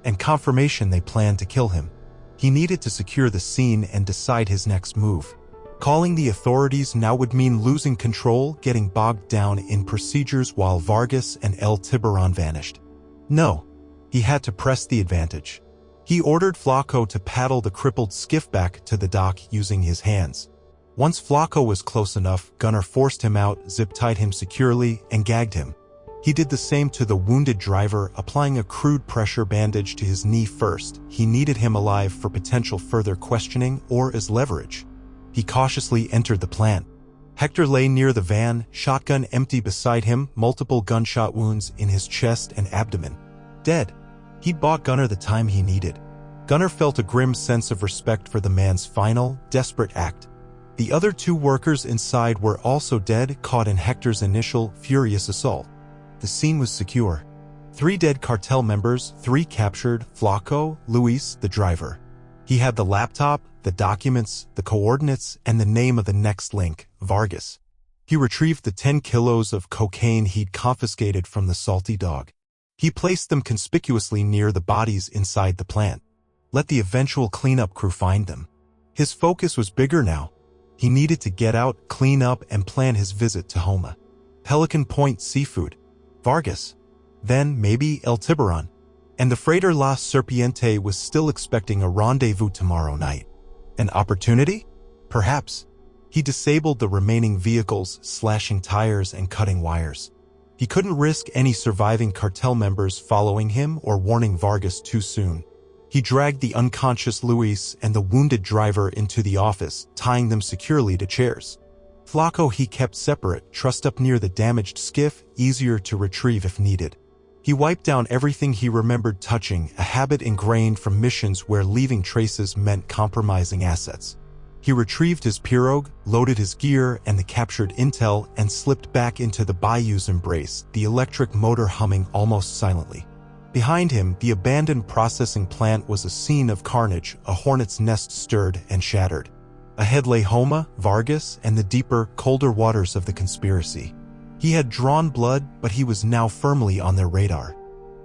And confirmation they planned to kill him. He needed to secure the scene and decide his next move. Calling the authorities now would mean losing control, getting bogged down in procedures while Vargas and El Tiburon vanished. No, he had to press the advantage. He ordered Flacco to paddle the crippled skiff back to the dock using his hands. Once Flacco was close enough, Gunner forced him out, zip-tied him securely, and gagged him. He did the same to the wounded driver, applying a crude pressure bandage to his knee first. He needed him alive for potential further questioning or as leverage. He cautiously entered the plant. Hector lay near the van, shotgun empty beside him, multiple gunshot wounds in his chest and abdomen. Dead. He'd bought Gunner the time he needed. Gunner felt a grim sense of respect for the man's final, desperate act. The other two workers inside were also dead, caught in Hector's initial, furious assault. The scene was secure. 3 dead cartel members, 3 captured, Flacco, Luis, the driver. He had the laptop, the documents, the coordinates, and the name of the next link, Vargas. He retrieved the 10 kilos of cocaine he'd confiscated from the salty dog. He placed them conspicuously near the bodies inside the plant. Let the eventual cleanup crew find them. His focus was bigger now. He needed to get out, clean up, and plan his visit to Homa. Pelican Point Seafood. Vargas. Then maybe El Tiburon. And the freighter La Serpiente was still expecting a rendezvous tomorrow night. An opportunity? Perhaps. He disabled the remaining vehicles, slashing tires and cutting wires. He couldn't risk any surviving cartel members following him or warning Vargas too soon. He dragged the unconscious Luis and the wounded driver into the office, tying them securely to chairs. Flaco he kept separate, trussed up near the damaged skiff, easier to retrieve if needed. He wiped down everything he remembered touching, a habit ingrained from missions where leaving traces meant compromising assets. He retrieved his pirogue, loaded his gear and the captured intel, and slipped back into the bayou's embrace, the electric motor humming almost silently. Behind him, the abandoned processing plant was a scene of carnage, a hornet's nest stirred and shattered. Ahead lay Homa, Vargas, and the deeper, colder waters of the conspiracy. He had drawn blood, but he was now firmly on their radar.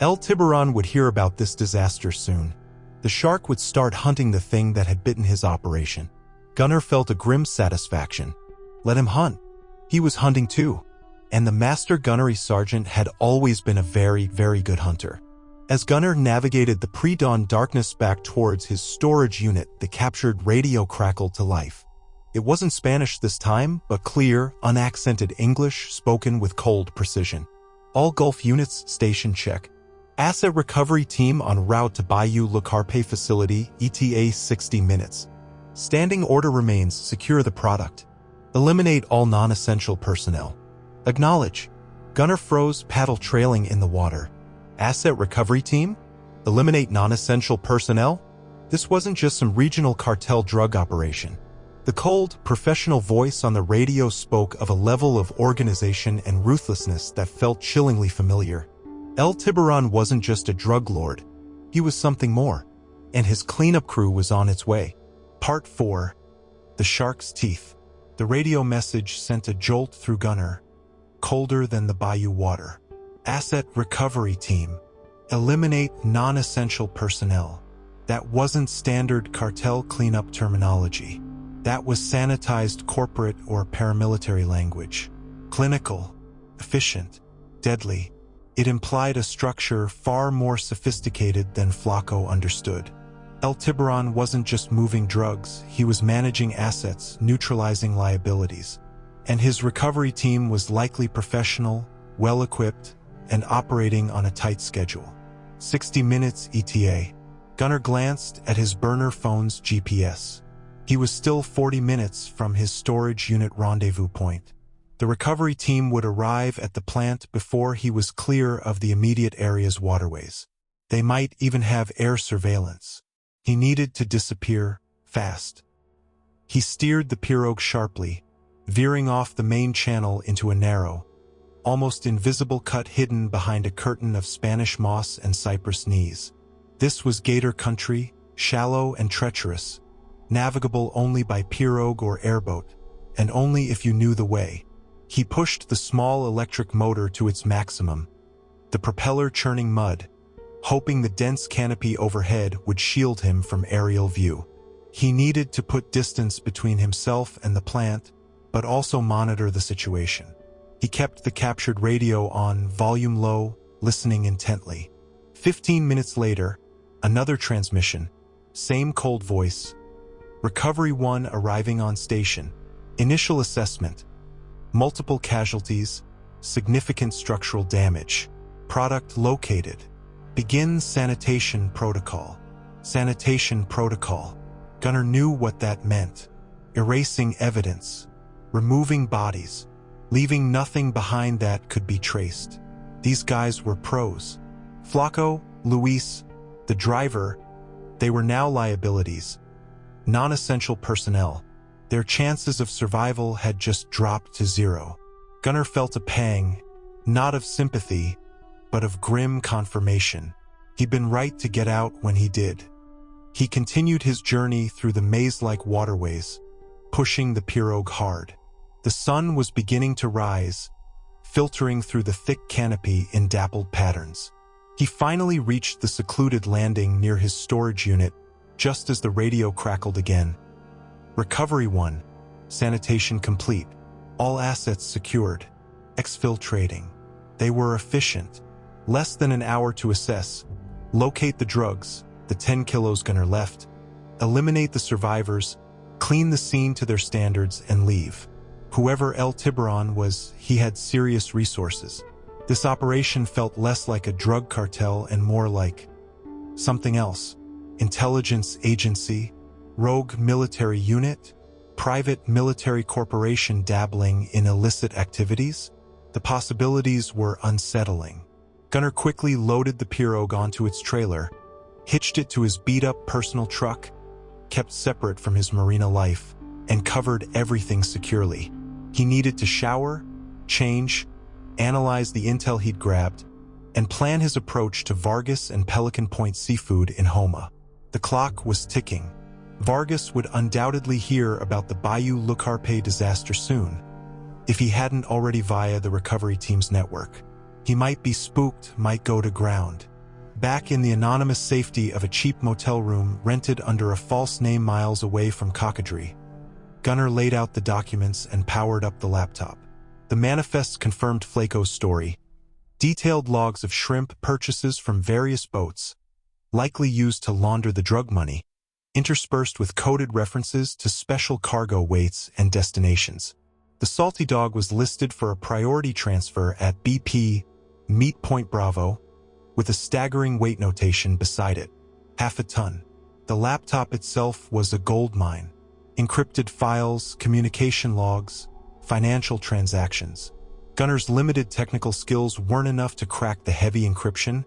El Tiburon would hear about this disaster soon. The shark would start hunting the thing that had bitten his operation. Gunner felt a grim satisfaction. Let him hunt. He was hunting too. And the master gunnery sergeant had always been a very, very good hunter. As Gunner navigated the pre-dawn darkness back towards his storage unit, the captured radio crackled to life. It wasn't Spanish this time, but clear, unaccented English spoken with cold precision. All Gulf units station check. Asset recovery team en route to Bayou Le Carpe facility, ETA 60 minutes. Standing order remains, secure the product. Eliminate all non-essential personnel. Acknowledge. Gunner froze, paddle trailing in the water. Asset recovery team? Eliminate non-essential personnel? This wasn't just some regional cartel drug operation. The cold, professional voice on the radio spoke of a level of organization and ruthlessness that felt chillingly familiar. El Tiburon wasn't just a drug lord. He was something more. And his cleanup crew was on its way. Part 4. The Shark's Teeth. The radio message sent a jolt through Gunner. Colder than the bayou water. Asset recovery team. Eliminate non-essential personnel. That wasn't standard cartel cleanup terminology. That was sanitized corporate or paramilitary language. Clinical, efficient, deadly. It implied a structure far more sophisticated than Flaco understood. El Tiburon wasn't just moving drugs, he was managing assets, neutralizing liabilities. And his recovery team was likely professional, well-equipped, and operating on a tight schedule. 60 minutes ETA. Gunner glanced at his burner phone's GPS. He was still 40 minutes from his storage unit rendezvous point. The recovery team would arrive at the plant before he was clear of the immediate area's waterways. They might even have air surveillance. He needed to disappear fast. He steered the pirogue sharply, veering off the main channel into a narrow, almost invisible cut hidden behind a curtain of Spanish moss and cypress knees. This was gator country, shallow and treacherous, navigable only by pirogue or airboat, and only if you knew the way. He pushed the small electric motor to its maximum, the propeller churning mud, hoping the dense canopy overhead would shield him from aerial view. He needed to put distance between himself and the plant, but also monitor the situation. He kept the captured radio on volume low, listening intently. 15 minutes later, another transmission, same cold voice. Recovery 1 arriving on station. Initial assessment. Multiple casualties, significant structural damage. Product located. Begin sanitation protocol. Sanitation protocol. Gunner knew what that meant. Erasing evidence. Removing bodies. Leaving nothing behind that could be traced. These guys were pros. Flaco, Luis, the driver, they were now liabilities. Non-essential personnel. Their chances of survival had just dropped to zero. Gunner felt a pang, not of sympathy, but of grim confirmation. He'd been right to get out when he did. He continued his journey through the maze-like waterways, pushing the pirogue hard. The sun was beginning to rise, filtering through the thick canopy in dappled patterns. He finally reached the secluded landing near his storage unit, just as the radio crackled again. Recovery 1. Sanitation complete. All assets secured. Exfiltrating. They were efficient. Less than an hour to assess. locate the drugs, the 10 kilos Gunner left, eliminate the survivors, clean the scene to their standards, and leave. Whoever El Tiburon was, he had serious resources. This operation felt less like a drug cartel and more like something else. Intelligence agency, rogue military unit, private military corporation dabbling in illicit activities. The possibilities were unsettling. Gunner quickly loaded the pirogue onto its trailer, hitched it to his beat-up personal truck, kept separate from his marina life, and covered everything securely. He needed to shower, change, analyze the intel he'd grabbed, and plan his approach to Vargas and Pelican Point Seafood in Homa. The clock was ticking. Vargas would undoubtedly hear about the Bayou Le Carpe disaster soon, if he hadn't already via the recovery team's network. He might be spooked, might go to ground. Back in the anonymous safety of a cheap motel room rented under a false name miles away from Cockadry, Gunner laid out the documents and powered up the laptop. The manifests confirmed Flaco's story. Detailed logs of shrimp purchases from various boats, likely used to launder the drug money, interspersed with coded references to special cargo weights and destinations. The Salty Dog was listed for a priority transfer at BP Meat Point Bravo, with a staggering weight notation beside it, 1/2 ton. The laptop itself was a goldmine. Encrypted files, communication logs, financial transactions. Gunner's limited technical skills weren't enough to crack the heavy encryption,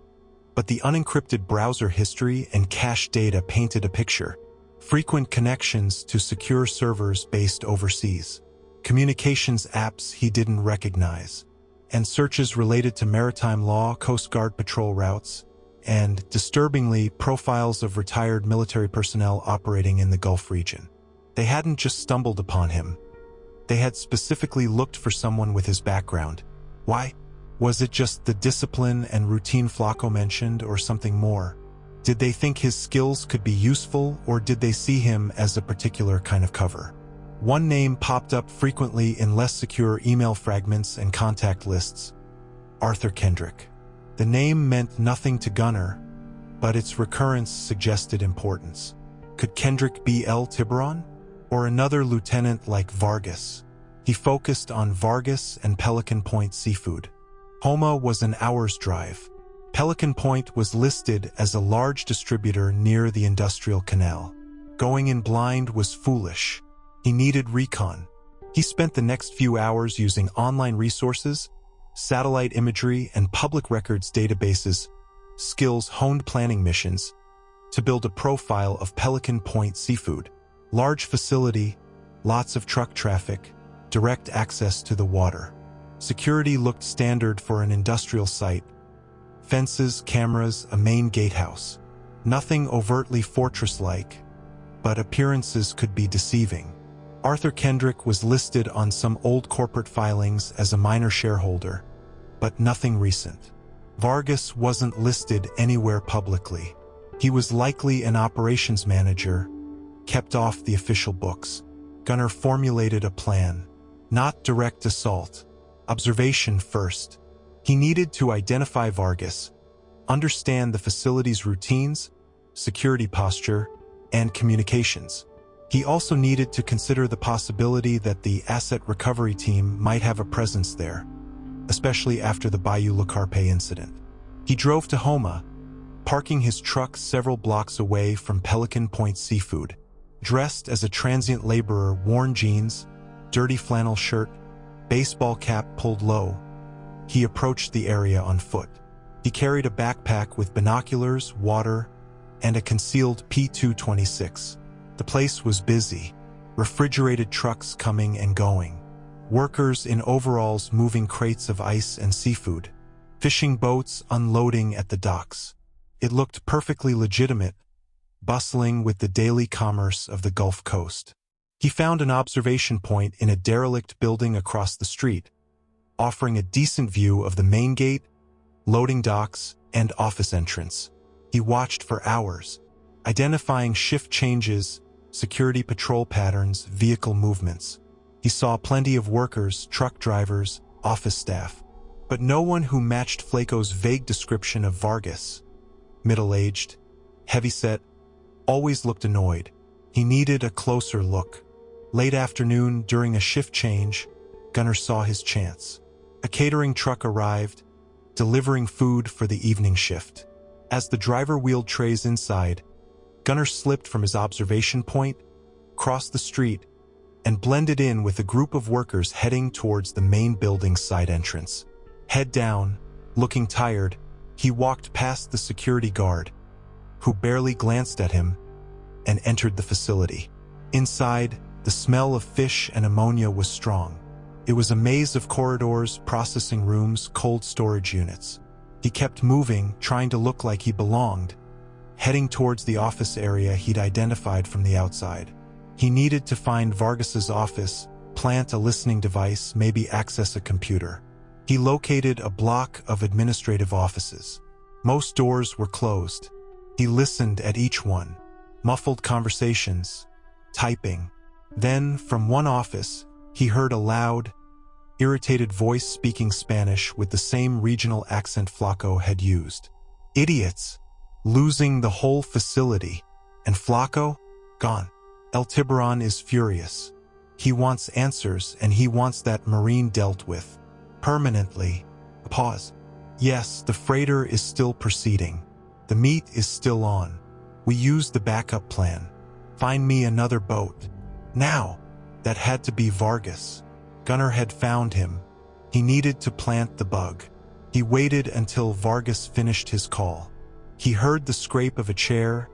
but the unencrypted browser history and cache data painted a picture. Frequent connections to secure servers based overseas, communications apps he didn't recognize, and searches related to maritime law, Coast Guard patrol routes, and, disturbingly, profiles of retired military personnel operating in the Gulf region. They hadn't just stumbled upon him. They had specifically looked for someone with his background. Why? Was it just the discipline and routine Flaco mentioned, or something more? Did they think his skills could be useful, or did they see him as a particular kind of cover? One name popped up frequently in less secure email fragments and contact lists: Arthur Kendrick. The name meant nothing to Gunner, but its recurrence suggested importance. Could Kendrick be El Tiburon? Or another lieutenant like Vargas? He focused on Vargas and Pelican Point Seafood. Homa was an hour's drive. Pelican Point was listed as a large distributor near the industrial canal. Going in blind was foolish. He needed recon. He spent the next few hours using online resources, satellite imagery, and public records databases, skills-honed planning missions, to build a profile of Pelican Point Seafood. Large facility, lots of truck traffic, direct access to the water. Security looked standard for an industrial site. Fences, cameras, a main gatehouse. Nothing overtly fortress-like, but appearances could be deceiving. Arthur Kendrick was listed on some old corporate filings as a minor shareholder, but nothing recent. Vargas wasn't listed anywhere publicly. He was likely an operations manager, kept off the official books. Gunner formulated a plan. Not direct assault. Observation first. He needed to identify Vargas, understand the facility's routines, security posture, and communications. He also needed to consider the possibility that the asset recovery team might have a presence there, especially after the Bayou Le Carpe incident. He drove to Homa, parking his truck several blocks away from Pelican Point Seafood. Dressed as a transient laborer, worn jeans, dirty flannel shirt, baseball cap pulled low, he approached the area on foot. He carried a backpack with binoculars, water, and a concealed P226. The place was busy, refrigerated trucks coming and going, workers in overalls moving crates of ice and seafood, fishing boats unloading at the docks. It looked perfectly legitimate, bustling with the daily commerce of the Gulf Coast. He found an observation point in a derelict building across the street, offering a decent view of the main gate, loading docks, and office entrance. He watched for hours, identifying shift changes, security patrol patterns, vehicle movements. He saw plenty of workers, truck drivers, office staff, but no one who matched Flaco's vague description of Vargas. middle-aged, heavyset, always looked annoyed. He needed a closer look. Late afternoon, during a shift change, Gunner saw his chance. A catering truck arrived, delivering food for the evening shift. As the driver wheeled trays inside, Gunner slipped from his observation point, crossed the street, and blended in with a group of workers heading towards the main building's side entrance. Head down, looking tired, he walked past the security guard, who barely glanced at him, and entered the facility. Inside, the smell of fish and ammonia was strong. It was a maze of corridors, processing rooms, cold storage units. He kept moving, trying to look like he belonged, heading towards the office area he'd identified from the outside. He needed to find Vargas's office, plant a listening device, maybe access a computer. He located a block of administrative offices. Most doors were closed. He listened at each one. Muffled conversations, typing. Then, from one office, he heard a loud, irritated voice speaking Spanish with the same regional accent Flaco had used. Idiots! Losing the whole facility. And Flaco? Gone. El Tiburon is furious. He wants answers, and he wants that Marine dealt with. Permanently. A pause. Yes, the freighter is still proceeding. The meat is still on. We used the backup plan. Find me another boat. Now. That had to be Vargas. Gunner had found him. He needed to plant the bug. He waited until Vargas finished his call. He heard the scrape of a chair,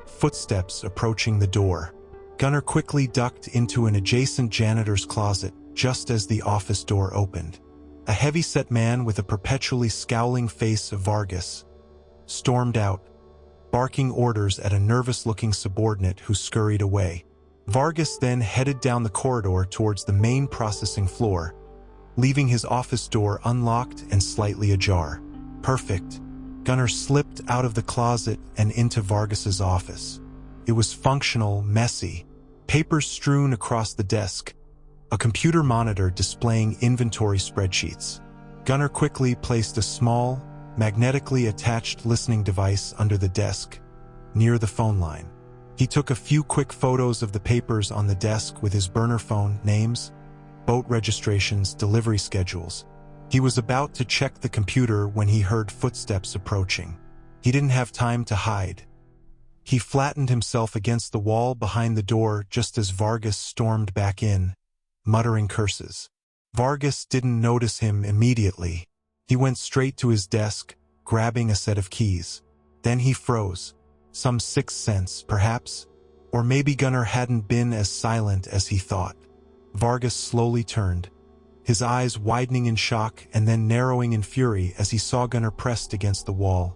footsteps approaching the door. Gunner quickly ducked into an adjacent janitor's closet just as the office door opened. A heavy-set man with a perpetually scowling face of Vargas stormed out, barking orders at a nervous-looking subordinate who scurried away. Vargas then headed down the corridor towards the main processing floor, leaving his office door unlocked and slightly ajar. Perfect. Gunner slipped out of the closet and into Vargas's office. It was functional, messy. Papers strewn across the desk, a computer monitor displaying inventory spreadsheets. Gunner quickly placed a small, magnetically attached listening device under the desk, near the phone line. He took a few quick photos of the papers on the desk with his burner phone, names, boat registrations, delivery schedules. He was about to check the computer when he heard footsteps approaching. He didn't have time to hide. He flattened himself against the wall behind the door just as Vargas stormed back in, muttering curses. Vargas didn't notice him immediately. He went straight to his desk, grabbing a set of keys. Then he froze. Some sixth sense, perhaps? Or maybe Gunner hadn't been as silent as he thought. Vargas slowly turned, his eyes widening in shock and then narrowing in fury as he saw Gunner pressed against the wall.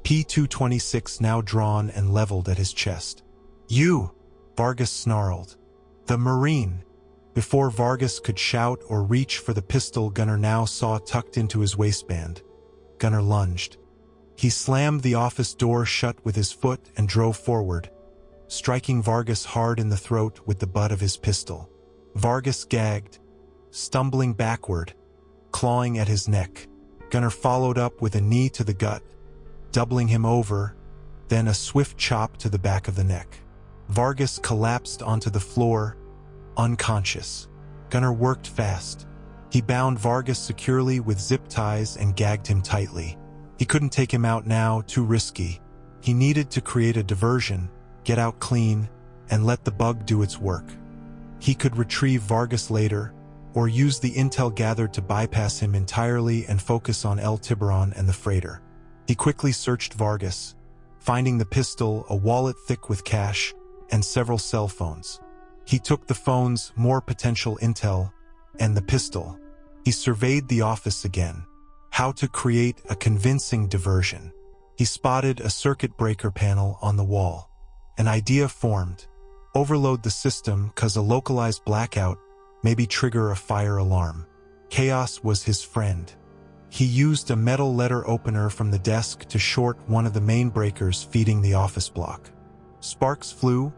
P-226 now drawn and leveled at his chest. "You!" Vargas snarled. "The Marine!" Before Vargas could shout or reach for the pistol Gunner now saw tucked into his waistband, Gunner lunged. He slammed the office door shut with his foot and drove forward, striking Vargas hard in the throat with the butt of his pistol. Vargas gagged, stumbling backward, clawing at his neck. Gunner followed up with a knee to the gut, doubling him over, then a swift chop to the back of the neck. Vargas collapsed onto the floor, unconscious. Gunner worked fast. He bound Vargas securely with zip ties and gagged him tightly. He couldn't take him out now, too risky. He needed to create a diversion, get out clean, and let the bug do its work. He could retrieve Vargas later, or use the intel gathered to bypass him entirely and focus on El Tiburon and the freighter. He quickly searched Vargas, finding the pistol, a wallet thick with cash, and several cell phones. He took the phones, more potential intel, and the pistol. He surveyed the office again. How to create a convincing diversion. He spotted a circuit breaker panel on the wall. An idea formed. Overload the system, cause a localized blackout, maybe trigger a fire alarm. Chaos was his friend. He used a metal letter opener from the desk to short one of the main breakers feeding the office block. Sparks flew,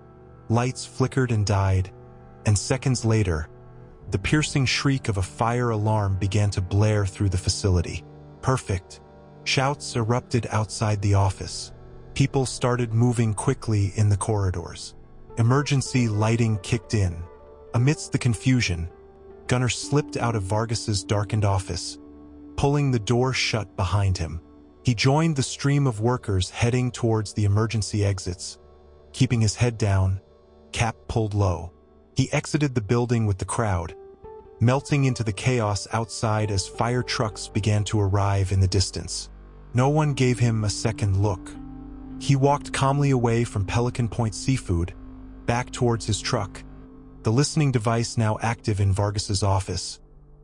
lights flickered and died, and seconds later, the piercing shriek of a fire alarm began to blare through the facility. Perfect. Shouts erupted outside the office. People started moving quickly in the corridors. Emergency lighting kicked in. Amidst the confusion, Gunner slipped out of Vargas's darkened office, pulling the door shut behind him. He joined the stream of workers heading towards the emergency exits, keeping his head down, cap pulled low. He exited the building with the crowd, melting into the chaos outside as fire trucks began to arrive in the distance. No one gave him a second look. He walked calmly away from Pelican Point Seafood, back towards his truck, the listening device now active in Vargas's office.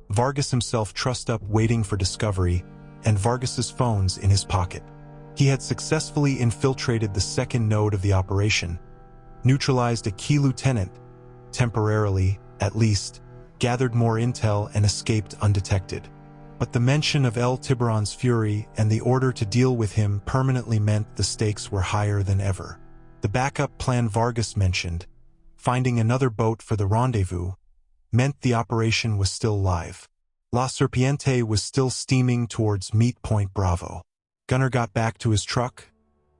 Vargas himself trussed up waiting for discovery, and Vargas's phones in his pocket. He had successfully infiltrated the second node of the operation, neutralized a key lieutenant, temporarily, at least, gathered more intel and escaped undetected. But the mention of El Tiburon's fury and the order to deal with him permanently meant the stakes were higher than ever. The backup plan Vargas mentioned, finding another boat for the rendezvous, meant the operation was still live. La Serpiente was still steaming towards Meat Point Bravo. Gunner got back to his truck,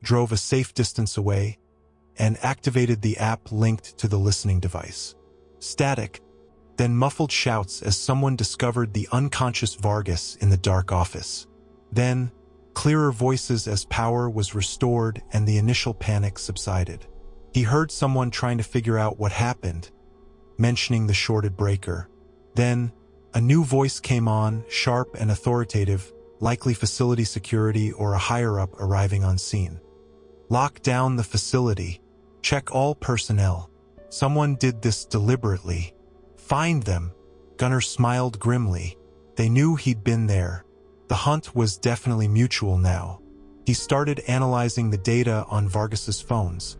drove a safe distance away, and activated the app linked to the listening device. Static, then muffled shouts as someone discovered the unconscious Vargas in the dark office. Then, clearer voices as power was restored and the initial panic subsided. He heard someone trying to figure out what happened, mentioning the shorted breaker. Then, a new voice came on, sharp and authoritative, likely facility security or a higher-up arriving on scene. Lock down the facility. Check all personnel. Someone did this deliberately. Find them. Gunner smiled grimly. They knew he'd been there. The hunt was definitely mutual now. He started analyzing the data on Vargas's phones,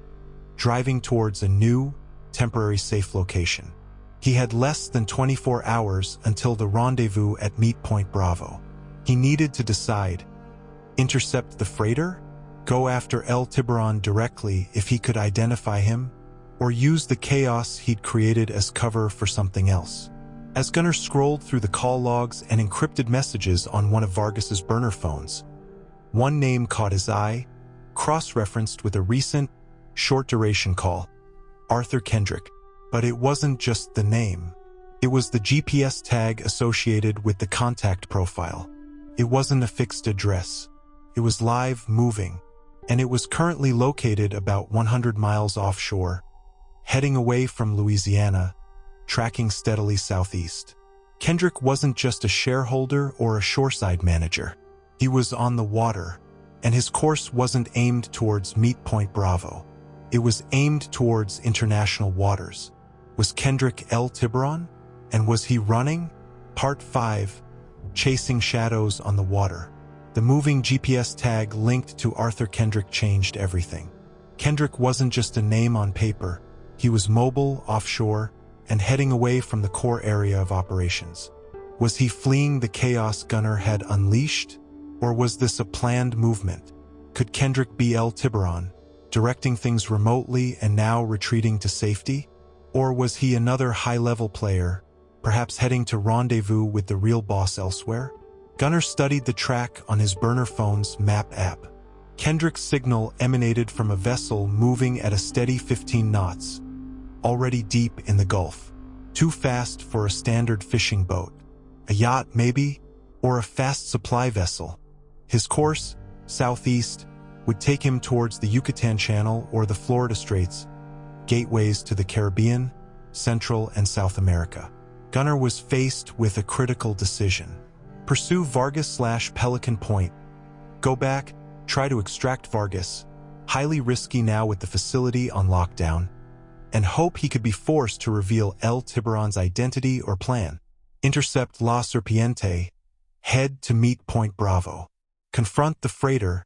driving towards a new, temporary safe location. He had less than 24 hours until the rendezvous at Meat Point Bravo. He needed to decide: intercept the freighter, go after El Tiburon directly if he could identify him, or use the chaos he'd created as cover for something else. As Gunner scrolled through the call logs and encrypted messages on one of Vargas's burner phones, one name caught his eye, cross-referenced with a recent, short-duration call: Arthur Kendrick. But it wasn't just the name. It was the GPS tag associated with the contact profile. It wasn't a fixed address. It was live, moving, and it was currently located about 100 miles offshore, heading away from Louisiana, tracking steadily southeast. Kendrick wasn't just a shareholder or a shoreside manager. He was on the water, and his course wasn't aimed towards Meat Point Bravo. It was aimed towards international waters. Was Kendrick El Tiburon? And was he running? Part 5. Chasing Shadows on the Water. The moving GPS tag linked to Arthur Kendrick changed everything. Kendrick wasn't just a name on paper. He was mobile, offshore, and heading away from the core area of operations. Was he fleeing the chaos Gunner had unleashed? Or was this a planned movement? Could Kendrick be El Tiburon, directing things remotely and now retreating to safety? Or was he another high-level player, perhaps heading to rendezvous with the real boss elsewhere? Gunner studied the track on his burner phone's map app. Kendrick's signal emanated from a vessel moving at a steady 15 knots, already deep in the Gulf. Too fast for a standard fishing boat. A yacht, maybe? Or a fast supply vessel. His course, southeast, would take him towards the Yucatan Channel or the Florida Straits, gateways to the Caribbean, Central and South America. Gunner was faced with a critical decision. Pursue Vargas/Pelican Point. Go back, try to extract Vargas, highly risky now with the facility on lockdown, and hope he could be forced to reveal El Tiburon's identity or plan. Intercept La Serpiente, head to Meat Point Bravo. Confront the freighter,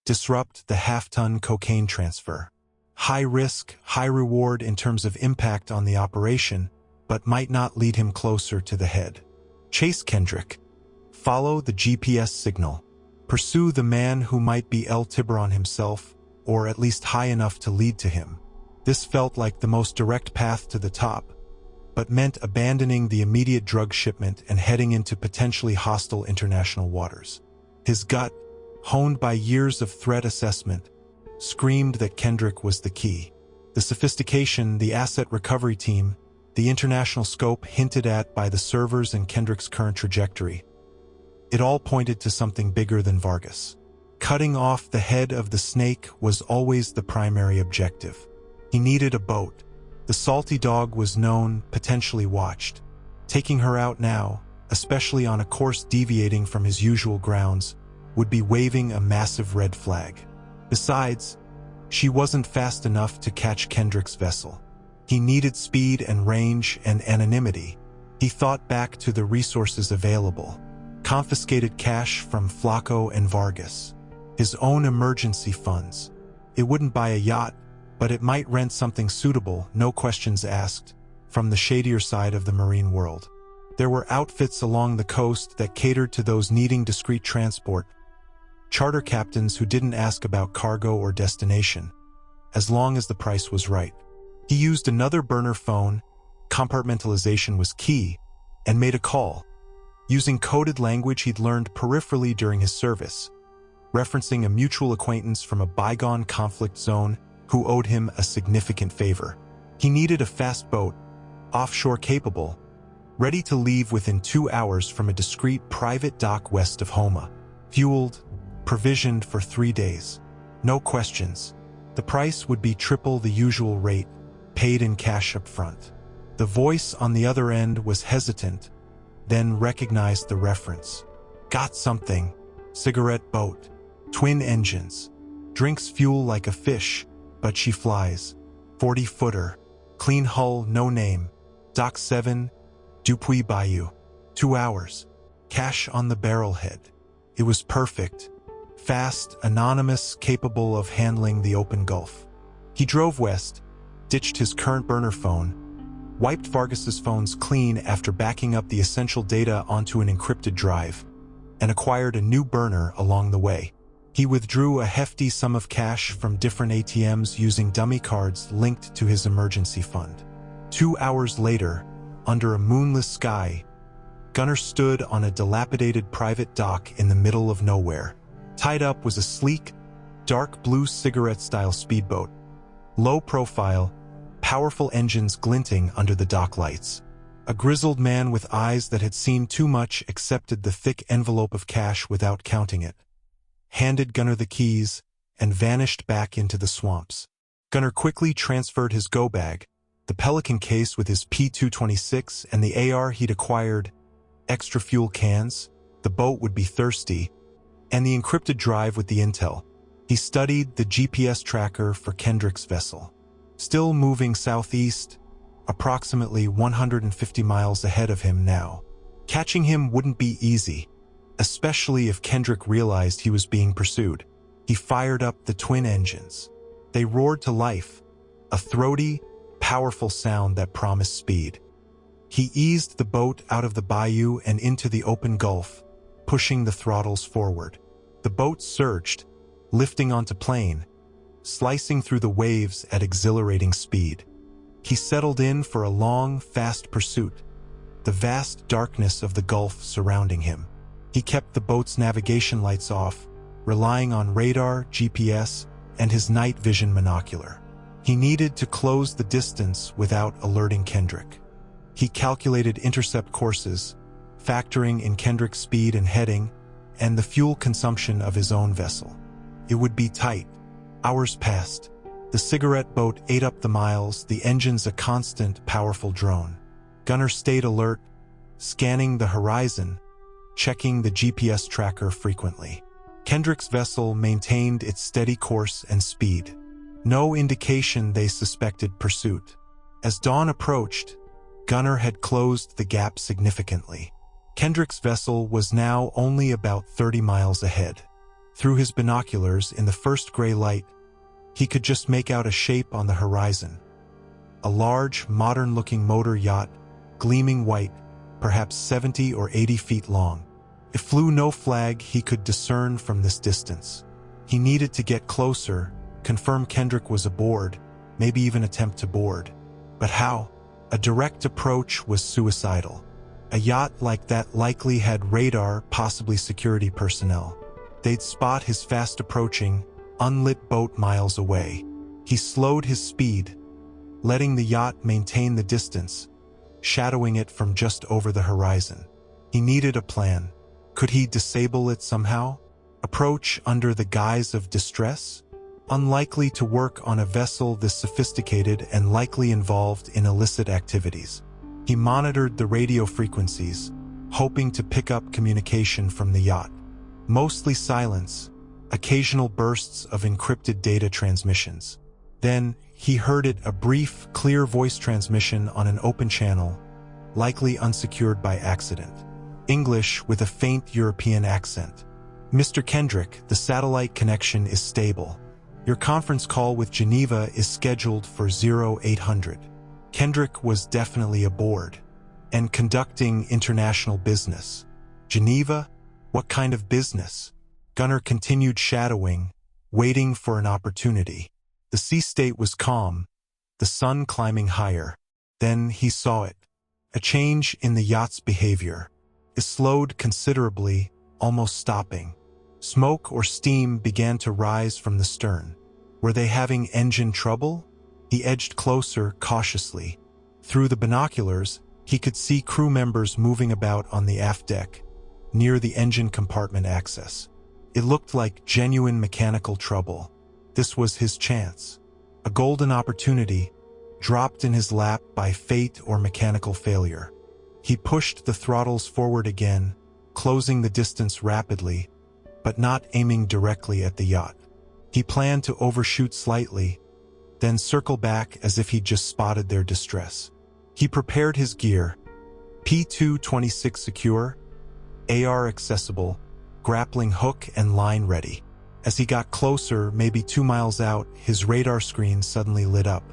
disrupt the half-ton cocaine transfer. High risk, high reward in terms of impact on the operation, but might not lead him closer to the head. Chase Kendrick. Follow the GPS signal. Pursue the man who might be El Tiburon himself, or at least high enough to lead to him. This felt like the most direct path to the top, but meant abandoning the immediate drug shipment and heading into potentially hostile international waters. His gut, honed by years of threat assessment, screamed that Kendrick was the key. The sophistication, the asset recovery team, the international scope hinted at by the servers and Kendrick's current trajectory. It all pointed to something bigger than Vargas. Cutting off the head of the snake was always the primary objective. He needed a boat. The salty dog was known, potentially watched. Taking her out now, especially on a course deviating from his usual grounds, would be waving a massive red flag. Besides, she wasn't fast enough to catch Kendrick's vessel. He needed speed and range and anonymity. He thought back to the resources available. Confiscated cash from Flacco and Vargas. His own emergency funds. It wouldn't buy a yacht, but it might rent something suitable, no questions asked, from the shadier side of the marine world. There were outfits along the coast that catered to those needing discreet transport. Charter captains who didn't ask about cargo or destination, as long as the price was right. He used another burner phone, compartmentalization was key, and made a call, using coded language he'd learned peripherally during his service, referencing a mutual acquaintance from a bygone conflict zone who owed him a significant favor. He needed a fast boat, offshore capable, ready to leave within 2 hours from a discreet private dock west of Homa, fueled, provisioned for 3 days. No questions. The price would be triple the usual rate, paid in cash up front. The voice on the other end was hesitant, then recognized the reference. Got something. Cigarette boat. Twin engines. Drinks fuel like a fish, but she flies. 40-footer. Clean hull, no name. Dock 7, Dupuy Bayou. 2 hours. Cash on the barrelhead. It was perfect. Fast, anonymous, capable of handling the open Gulf. He drove west, ditched his current burner phone, wiped Vargas's phones clean after backing up the essential data onto an encrypted drive, and acquired a new burner along the way. He withdrew a hefty sum of cash from different ATMs using dummy cards linked to his emergency fund. 2 hours later, under a moonless sky, Gunner stood on a dilapidated private dock in the middle of nowhere. Tied up was a sleek, dark blue cigarette-style speedboat. Low profile, powerful engines glinting under the dock lights. A grizzled man with eyes that had seen too much accepted the thick envelope of cash without counting it, handed Gunner the keys, and vanished back into the swamps. Gunner quickly transferred his go-bag, the Pelican case with his P226 and the AR he'd acquired, extra fuel cans, the boat would be thirsty, and the encrypted drive with the intel. He studied the GPS tracker for Kendrick's vessel. Still moving southeast, approximately 150 miles ahead of him now. Catching him wouldn't be easy, especially if Kendrick realized he was being pursued. He fired up the twin engines. They roared to life, a throaty, powerful sound that promised speed. He eased the boat out of the bayou and into the open Gulf, pushing the throttles forward. The boat surged, lifting onto plane, slicing through the waves at exhilarating speed. He settled in for a long, fast pursuit, the vast darkness of the Gulf surrounding him. He kept the boat's navigation lights off, relying on radar, GPS, and his night vision monocular. He needed to close the distance without alerting Kendrick. He calculated intercept courses, factoring in Kendrick's speed and heading, and the fuel consumption of his own vessel. It would be tight. Hours passed. The cigarette boat ate up the miles, the engines a constant, powerful drone. Gunner stayed alert, scanning the horizon, checking the GPS tracker frequently. Kendrick's vessel maintained its steady course and speed. No indication they suspected pursuit. As dawn approached, Gunner had closed the gap significantly. Kendrick's vessel was now only about 30 miles ahead. Through his binoculars in the first gray light, he could just make out a shape on the horizon. A large, modern-looking motor yacht, gleaming white, perhaps 70 or 80 feet long. It flew no flag he could discern from this distance. He needed to get closer, confirm Kendrick was aboard, maybe even attempt to board. But how? A direct approach was suicidal. A yacht like that likely had radar, possibly security personnel. They'd spot his fast approaching, unlit boat miles away. He slowed his speed, letting the yacht maintain the distance, shadowing it from just over the horizon. He needed a plan. Could he disable it somehow? Approach under the guise of distress? Unlikely to work on a vessel this sophisticated and likely involved in illicit activities. He monitored the radio frequencies, hoping to pick up communication from the yacht. Mostly silence, occasional bursts of encrypted data transmissions. Then, he heard a brief, clear voice transmission on an open channel, likely unsecured by accident. English with a faint European accent. Mr. Kendrick, the satellite connection is stable. Your conference call with Geneva is scheduled for 0800. Kendrick was definitely aboard and conducting international business. Geneva? What kind of business? Gunner continued shadowing, waiting for an opportunity. The sea state was calm, the sun climbing higher. Then he saw it. A change in the yacht's behavior. It slowed considerably, almost stopping. Smoke or steam began to rise from the stern. Were they having engine trouble? He edged closer, cautiously. Through the binoculars, he could see crew members moving about on the aft deck, near the engine compartment access. It looked like genuine mechanical trouble. This was his chance. A golden opportunity, dropped in his lap by fate or mechanical failure. He pushed the throttles forward again, closing the distance rapidly, but not aiming directly at the yacht. He planned to overshoot slightly, then circle back as if he'd just spotted their distress. He prepared his gear. P226 secure, AR accessible, grappling hook and line ready. As he got closer, maybe 2 miles out, his radar screen suddenly lit up.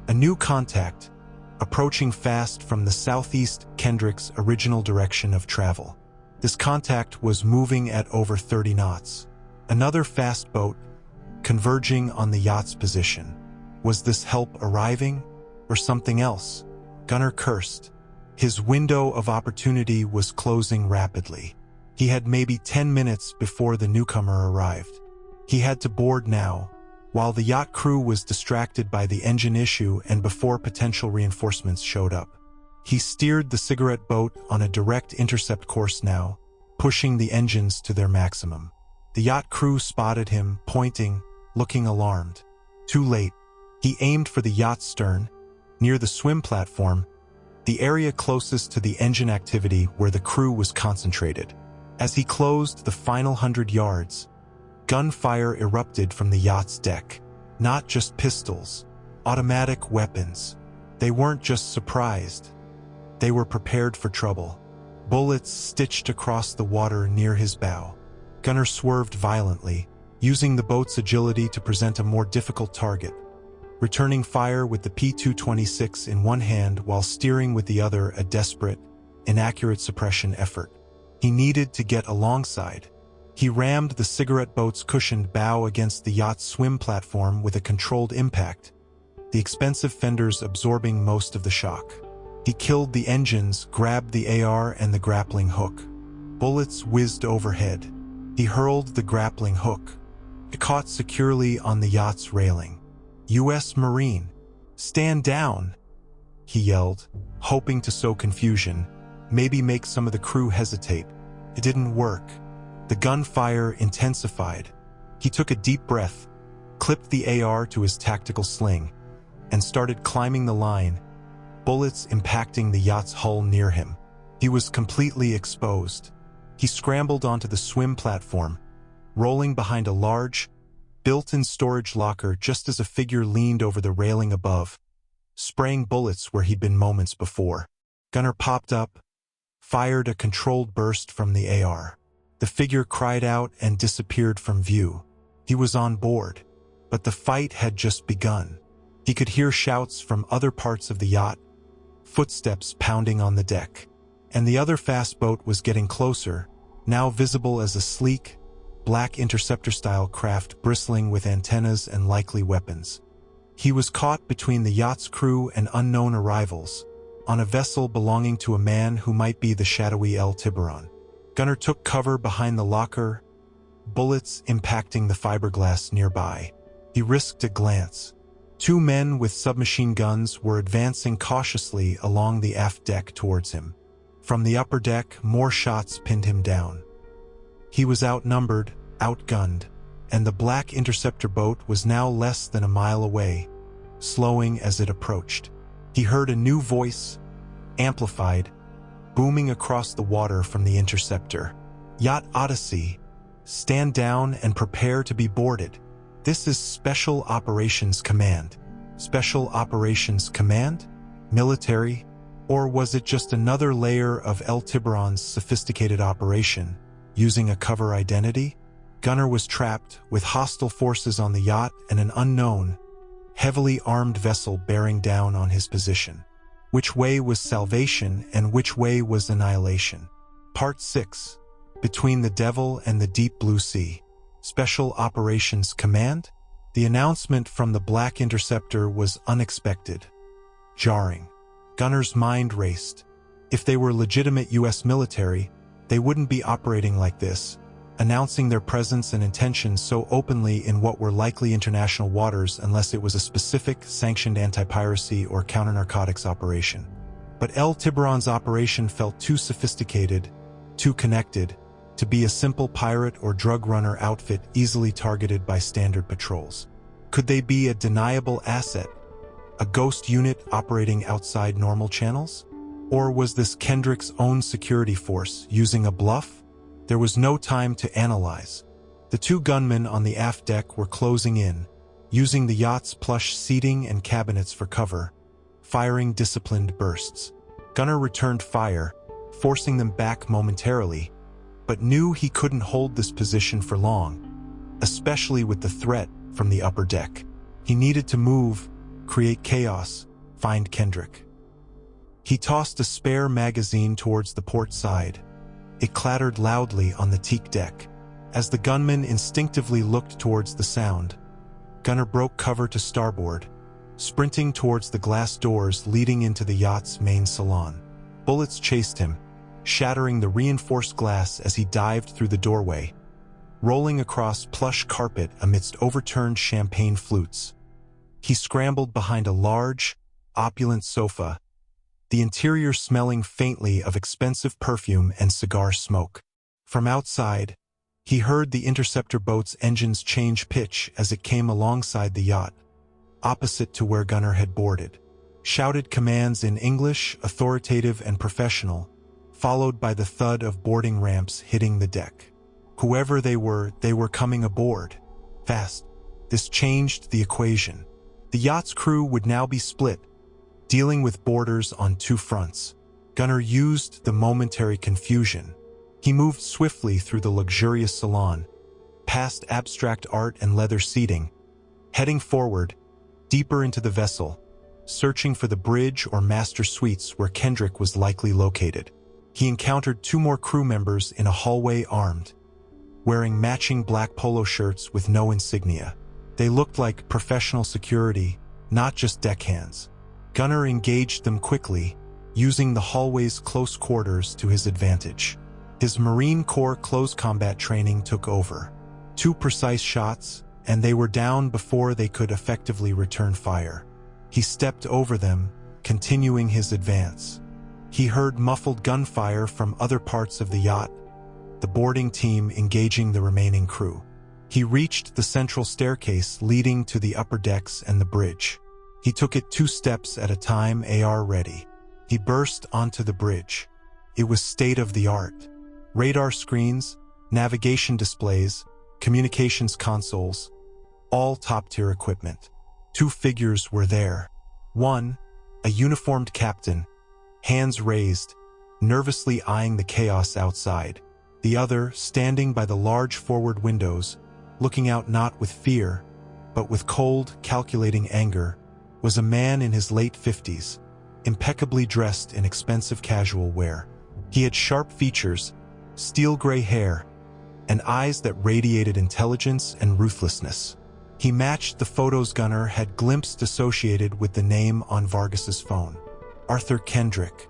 A new contact, approaching fast from the southeast, Kendrick's original direction of travel. This contact was moving at over 30 knots. Another fast boat, converging on the yacht's position. Was this help arriving, or something else? Gunner cursed. His window of opportunity was closing rapidly. He had maybe 10 minutes before the newcomer arrived. He had to board now, while the yacht crew was distracted by the engine issue and before potential reinforcements showed up. He steered the cigarette boat on a direct intercept course now, pushing the engines to their maximum. The yacht crew spotted him, pointing, looking alarmed. Too late. He aimed for the yacht's stern, near the swim platform, the area closest to the engine activity where the crew was concentrated. As he closed the final 100 yards, gunfire erupted from the yacht's deck. Not just pistols, automatic weapons. They weren't just surprised. They were prepared for trouble. Bullets stitched across the water near his bow. Gunner swerved violently, using the boat's agility to present a more difficult target, returning fire with the P226 in one hand while steering with the other, a desperate, inaccurate suppression effort. He needed to get alongside. He rammed the cigarette boat's cushioned bow against the yacht's swim platform with a controlled impact, the expensive fenders absorbing most of the shock. He killed the engines, grabbed the AR and the grappling hook. Bullets whizzed overhead. He hurled the grappling hook. It caught securely on the yacht's railing. U.S. Marine, stand down, he yelled, hoping to sow confusion, maybe make some of the crew hesitate. It didn't work. The gunfire intensified. He took a deep breath, clipped the AR to his tactical sling, and started climbing the line, bullets impacting the yacht's hull near him. He was completely exposed. He scrambled onto the swim platform, rolling behind a large, built-in storage locker just as a figure leaned over the railing above, spraying bullets where he'd been moments before. Gunner popped up, fired a controlled burst from the AR. The figure cried out and disappeared from view. He was on board, but the fight had just begun. He could hear shouts from other parts of the yacht, footsteps pounding on the deck. And the other fast boat was getting closer, now visible as a sleek, black interceptor-style craft bristling with antennas and likely weapons. He was caught between the yacht's crew and unknown arrivals, on a vessel belonging to a man who might be the shadowy El Tiburon. Gunner took cover behind the locker, bullets impacting the fiberglass nearby. He risked a glance. Two men with submachine guns were advancing cautiously along the aft deck towards him. From the upper deck, more shots pinned him down. He was outnumbered, outgunned, and the black interceptor boat was now less than a mile away, slowing as it approached. He heard a new voice, amplified, booming across the water from the interceptor. "Yacht Odyssey, stand down and prepare to be boarded. This is Special Operations Command." Special Operations Command? Military? Or was it just another layer of El Tiburon's sophisticated operation, using a cover identity? Gunner was trapped, with hostile forces on the yacht and an unknown, heavily armed vessel bearing down on his position. Which way was salvation and which way was annihilation? Part 6. Between the Devil and the Deep Blue Sea. Special Operations Command? The announcement from the Black Interceptor was unexpected, jarring. Gunner's mind raced. If they were legitimate U.S. military, they wouldn't be operating like this, announcing their presence and intentions so openly in what were likely international waters unless it was a specific, sanctioned anti-piracy or counter-narcotics operation. But El Tiburon's operation felt too sophisticated, too connected, to be a simple pirate or drug runner outfit easily targeted by standard patrols. Could they be a deniable asset? A ghost unit operating outside normal channels? Or was this Kendrick's own security force using a bluff? There was no time to analyze. The two gunmen on the aft deck were closing in, using the yacht's plush seating and cabinets for cover, firing disciplined bursts. Gunner returned fire, forcing them back momentarily, but knew he couldn't hold this position for long, especially with the threat from the upper deck. He needed to move, create chaos, find Kendrick. He tossed a spare magazine towards the port side. It clattered loudly on the teak deck. As the gunman instinctively looked towards the sound, Gunner broke cover to starboard, sprinting towards the glass doors leading into the yacht's main salon. Bullets chased him, shattering the reinforced glass as he dived through the doorway, rolling across plush carpet amidst overturned champagne flutes. He scrambled behind a large, opulent sofa, the interior smelling faintly of expensive perfume and cigar smoke. From outside, he heard the interceptor boat's engines change pitch as it came alongside the yacht, opposite to where Gunner had boarded. Shouted commands in English, authoritative and professional, followed by the thud of boarding ramps hitting the deck. Whoever they were coming aboard. Fast. This changed the equation. The yacht's crew would now be split, dealing with boarders on two fronts. Gunner used the momentary confusion. He moved swiftly through the luxurious salon, past abstract art and leather seating, heading forward, deeper into the vessel, searching for the bridge or master suites where Kendrick was likely located. He encountered two more crew members in a hallway armed, wearing matching black polo shirts with no insignia. They looked like professional security, not just deckhands. Gunner engaged them quickly, using the hallway's close quarters to his advantage. His Marine Corps close combat training took over. 2 precise shots, and they were down before they could effectively return fire. He stepped over them, continuing his advance. He heard muffled gunfire from other parts of the yacht, the boarding team engaging the remaining crew. He reached the central staircase leading to the upper decks and the bridge. He took it 2 steps at a time, AR ready. He burst onto the bridge. It was state-of-the-art. Radar screens, navigation displays, communications consoles, all top-tier equipment. 2 figures were there. One, a uniformed captain, hands raised, nervously eyeing the chaos outside. The other, standing by the large forward windows, looking out not with fear, but with cold, calculating anger, was a man in his late 50s, impeccably dressed in expensive casual wear. He had sharp features, steel-gray hair, and eyes that radiated intelligence and ruthlessness. He matched the photos Gunner had glimpsed associated with the name on Vargas's phone. Arthur Kendrick.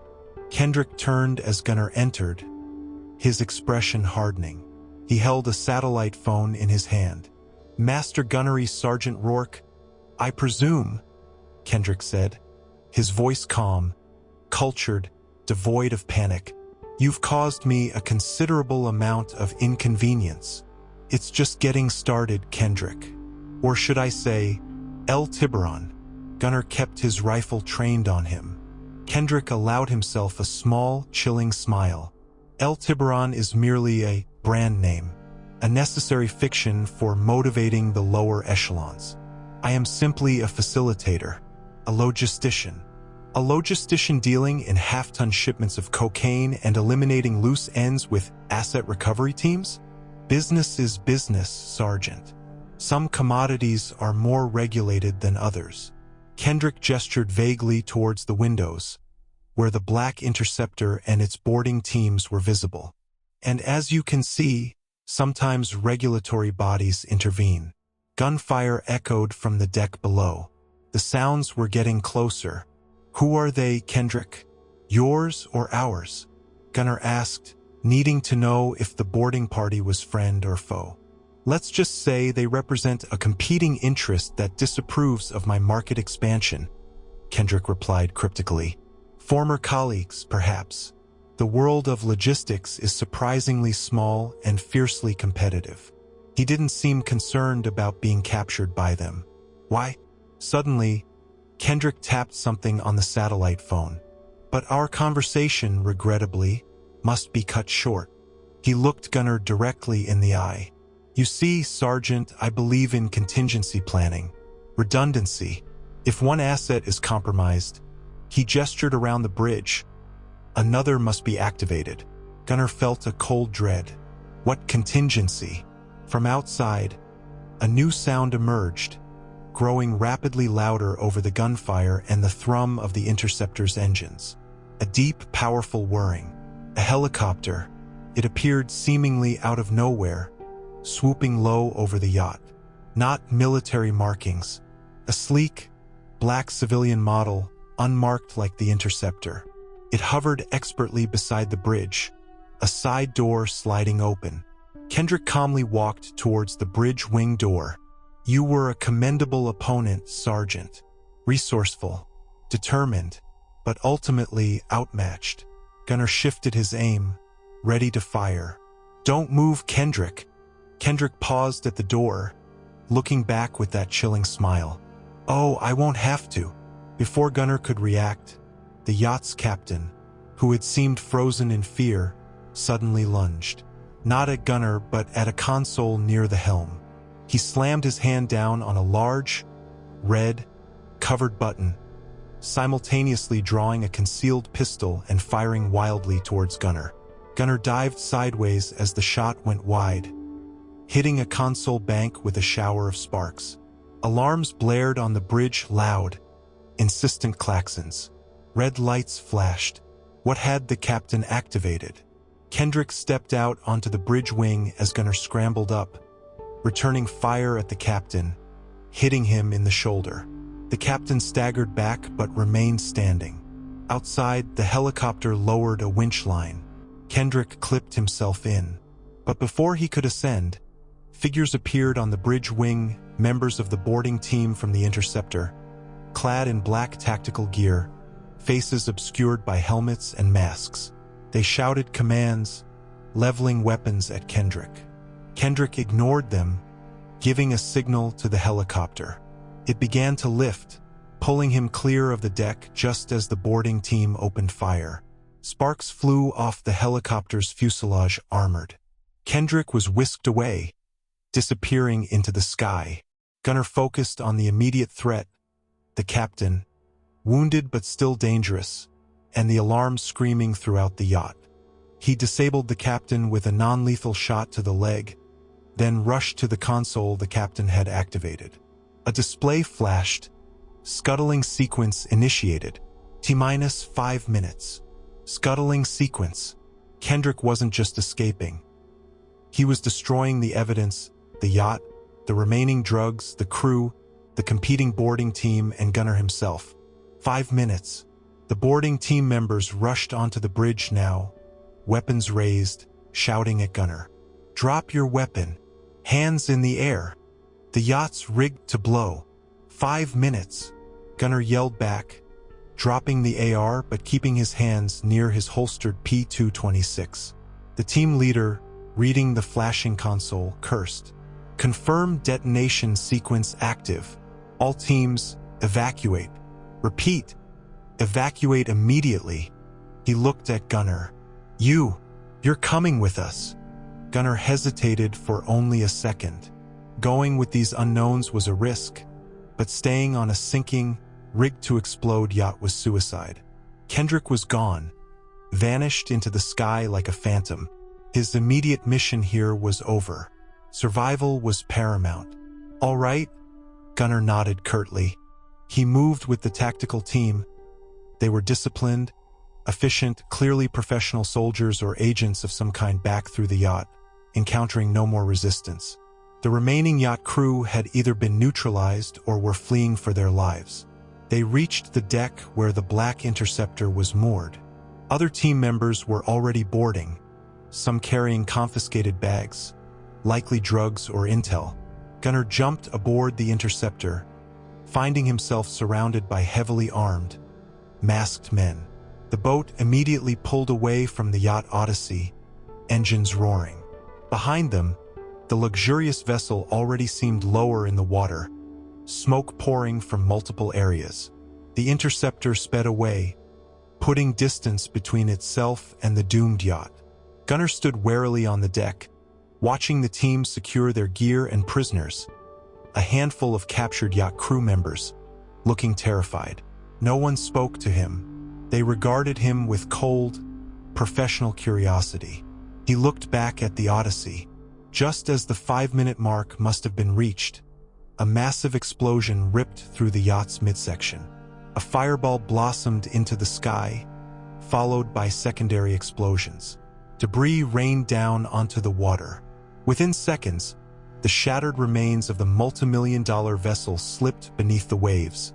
Kendrick turned as Gunner entered, his expression hardening. He held a satellite phone in his hand. "Master Gunnery Sergeant Rourke, I presume," Kendrick said, his voice calm, cultured, devoid of panic. "You've caused me a considerable amount of inconvenience. It's just getting started, Kendrick. Or should I say, El Tiburon." Gunner kept his rifle trained on him. Kendrick allowed himself a small, chilling smile. El Tiburon is merely a brand name, a necessary fiction for motivating the lower echelons. I am simply a facilitator, a logistician. A logistician dealing in half-ton shipments of cocaine and eliminating loose ends with asset recovery teams? Business is business, Sergeant. Some commodities are more regulated than others. Kendrick gestured vaguely towards the windows, where the Black Interceptor and its boarding teams were visible. "And as you can see, sometimes regulatory bodies intervene." Gunfire echoed from the deck below. The sounds were getting closer. "Who are they, Kendrick? Yours or ours?" Gunner asked, needing to know if the boarding party was friend or foe. "Let's just say they represent a competing interest that disapproves of my market expansion," Kendrick replied cryptically. "Former colleagues, perhaps. The world of logistics is surprisingly small and fiercely competitive." He didn't seem concerned about being captured by them. "Why?" Suddenly, Kendrick tapped something on the satellite phone. "But our conversation, regrettably, must be cut short." He looked Gunner directly in the eye. "You see, Sergeant, I believe in contingency planning, redundancy. If one asset is compromised," he gestured around the bridge, "another must be activated." Gunner felt a cold dread. What contingency? From outside, a new sound emerged, growing rapidly louder over the gunfire and the thrum of the interceptor's engines. A deep, powerful whirring. A helicopter. It appeared seemingly out of nowhere, swooping low over the yacht. Not military markings. A sleek, black civilian model, unmarked like the interceptor. It hovered expertly beside the bridge, a side door sliding open. Kendrick calmly walked towards the bridge wing door. "You were a commendable opponent, Sergeant. Resourceful, determined, but ultimately outmatched." Gunner shifted his aim, ready to fire. "Don't move, Kendrick." Kendrick paused at the door, looking back with that chilling smile. "Oh, I won't have to." Before Gunner could react, the yacht's captain, who had seemed frozen in fear, suddenly lunged. Not at Gunner, but at a console near the helm. He slammed his hand down on a large, red, covered button, simultaneously drawing a concealed pistol and firing wildly towards Gunner. Gunner dived sideways as the shot went wide, hitting a console bank with a shower of sparks. Alarms blared on the bridge, loud, insistent klaxons. Red lights flashed. What had the captain activated? Kendrick stepped out onto the bridge wing as Gunner scrambled up, returning fire at the captain, hitting him in the shoulder. The captain staggered back but remained standing. Outside, the helicopter lowered a winch line. Kendrick clipped himself in. But before he could ascend, figures appeared on the bridge wing, members of the boarding team from the interceptor, clad in black tactical gear, faces obscured by helmets and masks. They shouted commands, leveling weapons at Kendrick. Kendrick ignored them, giving a signal to the helicopter. It began to lift, pulling him clear of the deck just as the boarding team opened fire. Sparks flew off the helicopter's fuselage, armored. Kendrick was whisked away, disappearing into the sky. Gunner focused on the immediate threat, the captain, wounded but still dangerous, and the alarm screaming throughout the yacht. He disabled the captain with a non-lethal shot to the leg, then rushed to the console the captain had activated. A display flashed. Scuttling sequence initiated. T-minus 5 minutes. Scuttling sequence. Kendrick wasn't just escaping. He was destroying the evidence, the yacht, the remaining drugs, the crew, the competing boarding team, and Gunner himself. 5 minutes. The boarding team members rushed onto the bridge now, weapons raised, shouting at Gunner. Drop your weapon. Hands in the air. The yacht's rigged to blow. 5 minutes. Gunner yelled back, dropping the AR but keeping his hands near his holstered P226. The team leader, reading the flashing console, cursed. Confirm detonation sequence active. All teams, evacuate. Repeat, evacuate immediately. He looked at Gunner. You're coming with us. Gunner hesitated for only a second. Going with these unknowns was a risk, but staying on a sinking, rigged-to-explode yacht was suicide. Kendrick was gone, vanished into the sky like a phantom. His immediate mission here was over. Survival was paramount. All right, Gunner nodded curtly. He moved with the tactical team. They were disciplined, efficient, clearly professional soldiers or agents of some kind back through the yacht, encountering no more resistance. The remaining yacht crew had either been neutralized or were fleeing for their lives. They reached the deck where the black interceptor was moored. Other team members were already boarding, some carrying confiscated bags, likely drugs or intel. Gunner jumped aboard the interceptor, finding himself surrounded by heavily armed, masked men. The boat immediately pulled away from the yacht Odyssey, engines roaring. Behind them, the luxurious vessel already seemed lower in the water, smoke pouring from multiple areas. The interceptor sped away, putting distance between itself and the doomed yacht. Gunner stood warily on the deck, watching the team secure their gear and prisoners, a handful of captured yacht crew members, looking terrified. No one spoke to him. They regarded him with cold, professional curiosity. He looked back at the Odyssey. Just as the 5-minute mark must have been reached, a massive explosion ripped through the yacht's midsection. A fireball blossomed into the sky, followed by secondary explosions. Debris rained down onto the water. Within seconds, the shattered remains of the multi-million-dollar vessel slipped beneath the waves,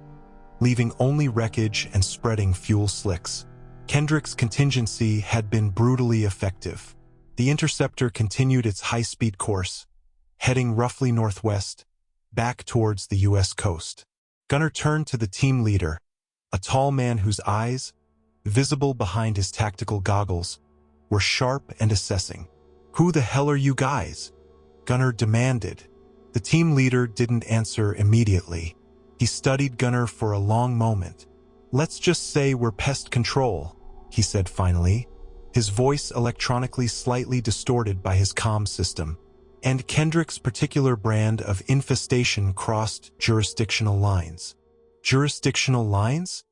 leaving only wreckage and spreading fuel slicks. Kendrick's contingency had been brutally effective. The interceptor continued its high-speed course, heading roughly northwest, back towards the U.S. coast. Gunner turned to the team leader, a tall man whose eyes, visible behind his tactical goggles, were sharp and assessing. "Who the hell are you guys?" Gunner demanded. The team leader didn't answer immediately. He studied Gunner for a long moment. "Let's just say we're pest control," he said finally, his voice electronically slightly distorted by his comm system. And Kendrick's particular brand of infestation crossed jurisdictional lines. Jurisdictional lines?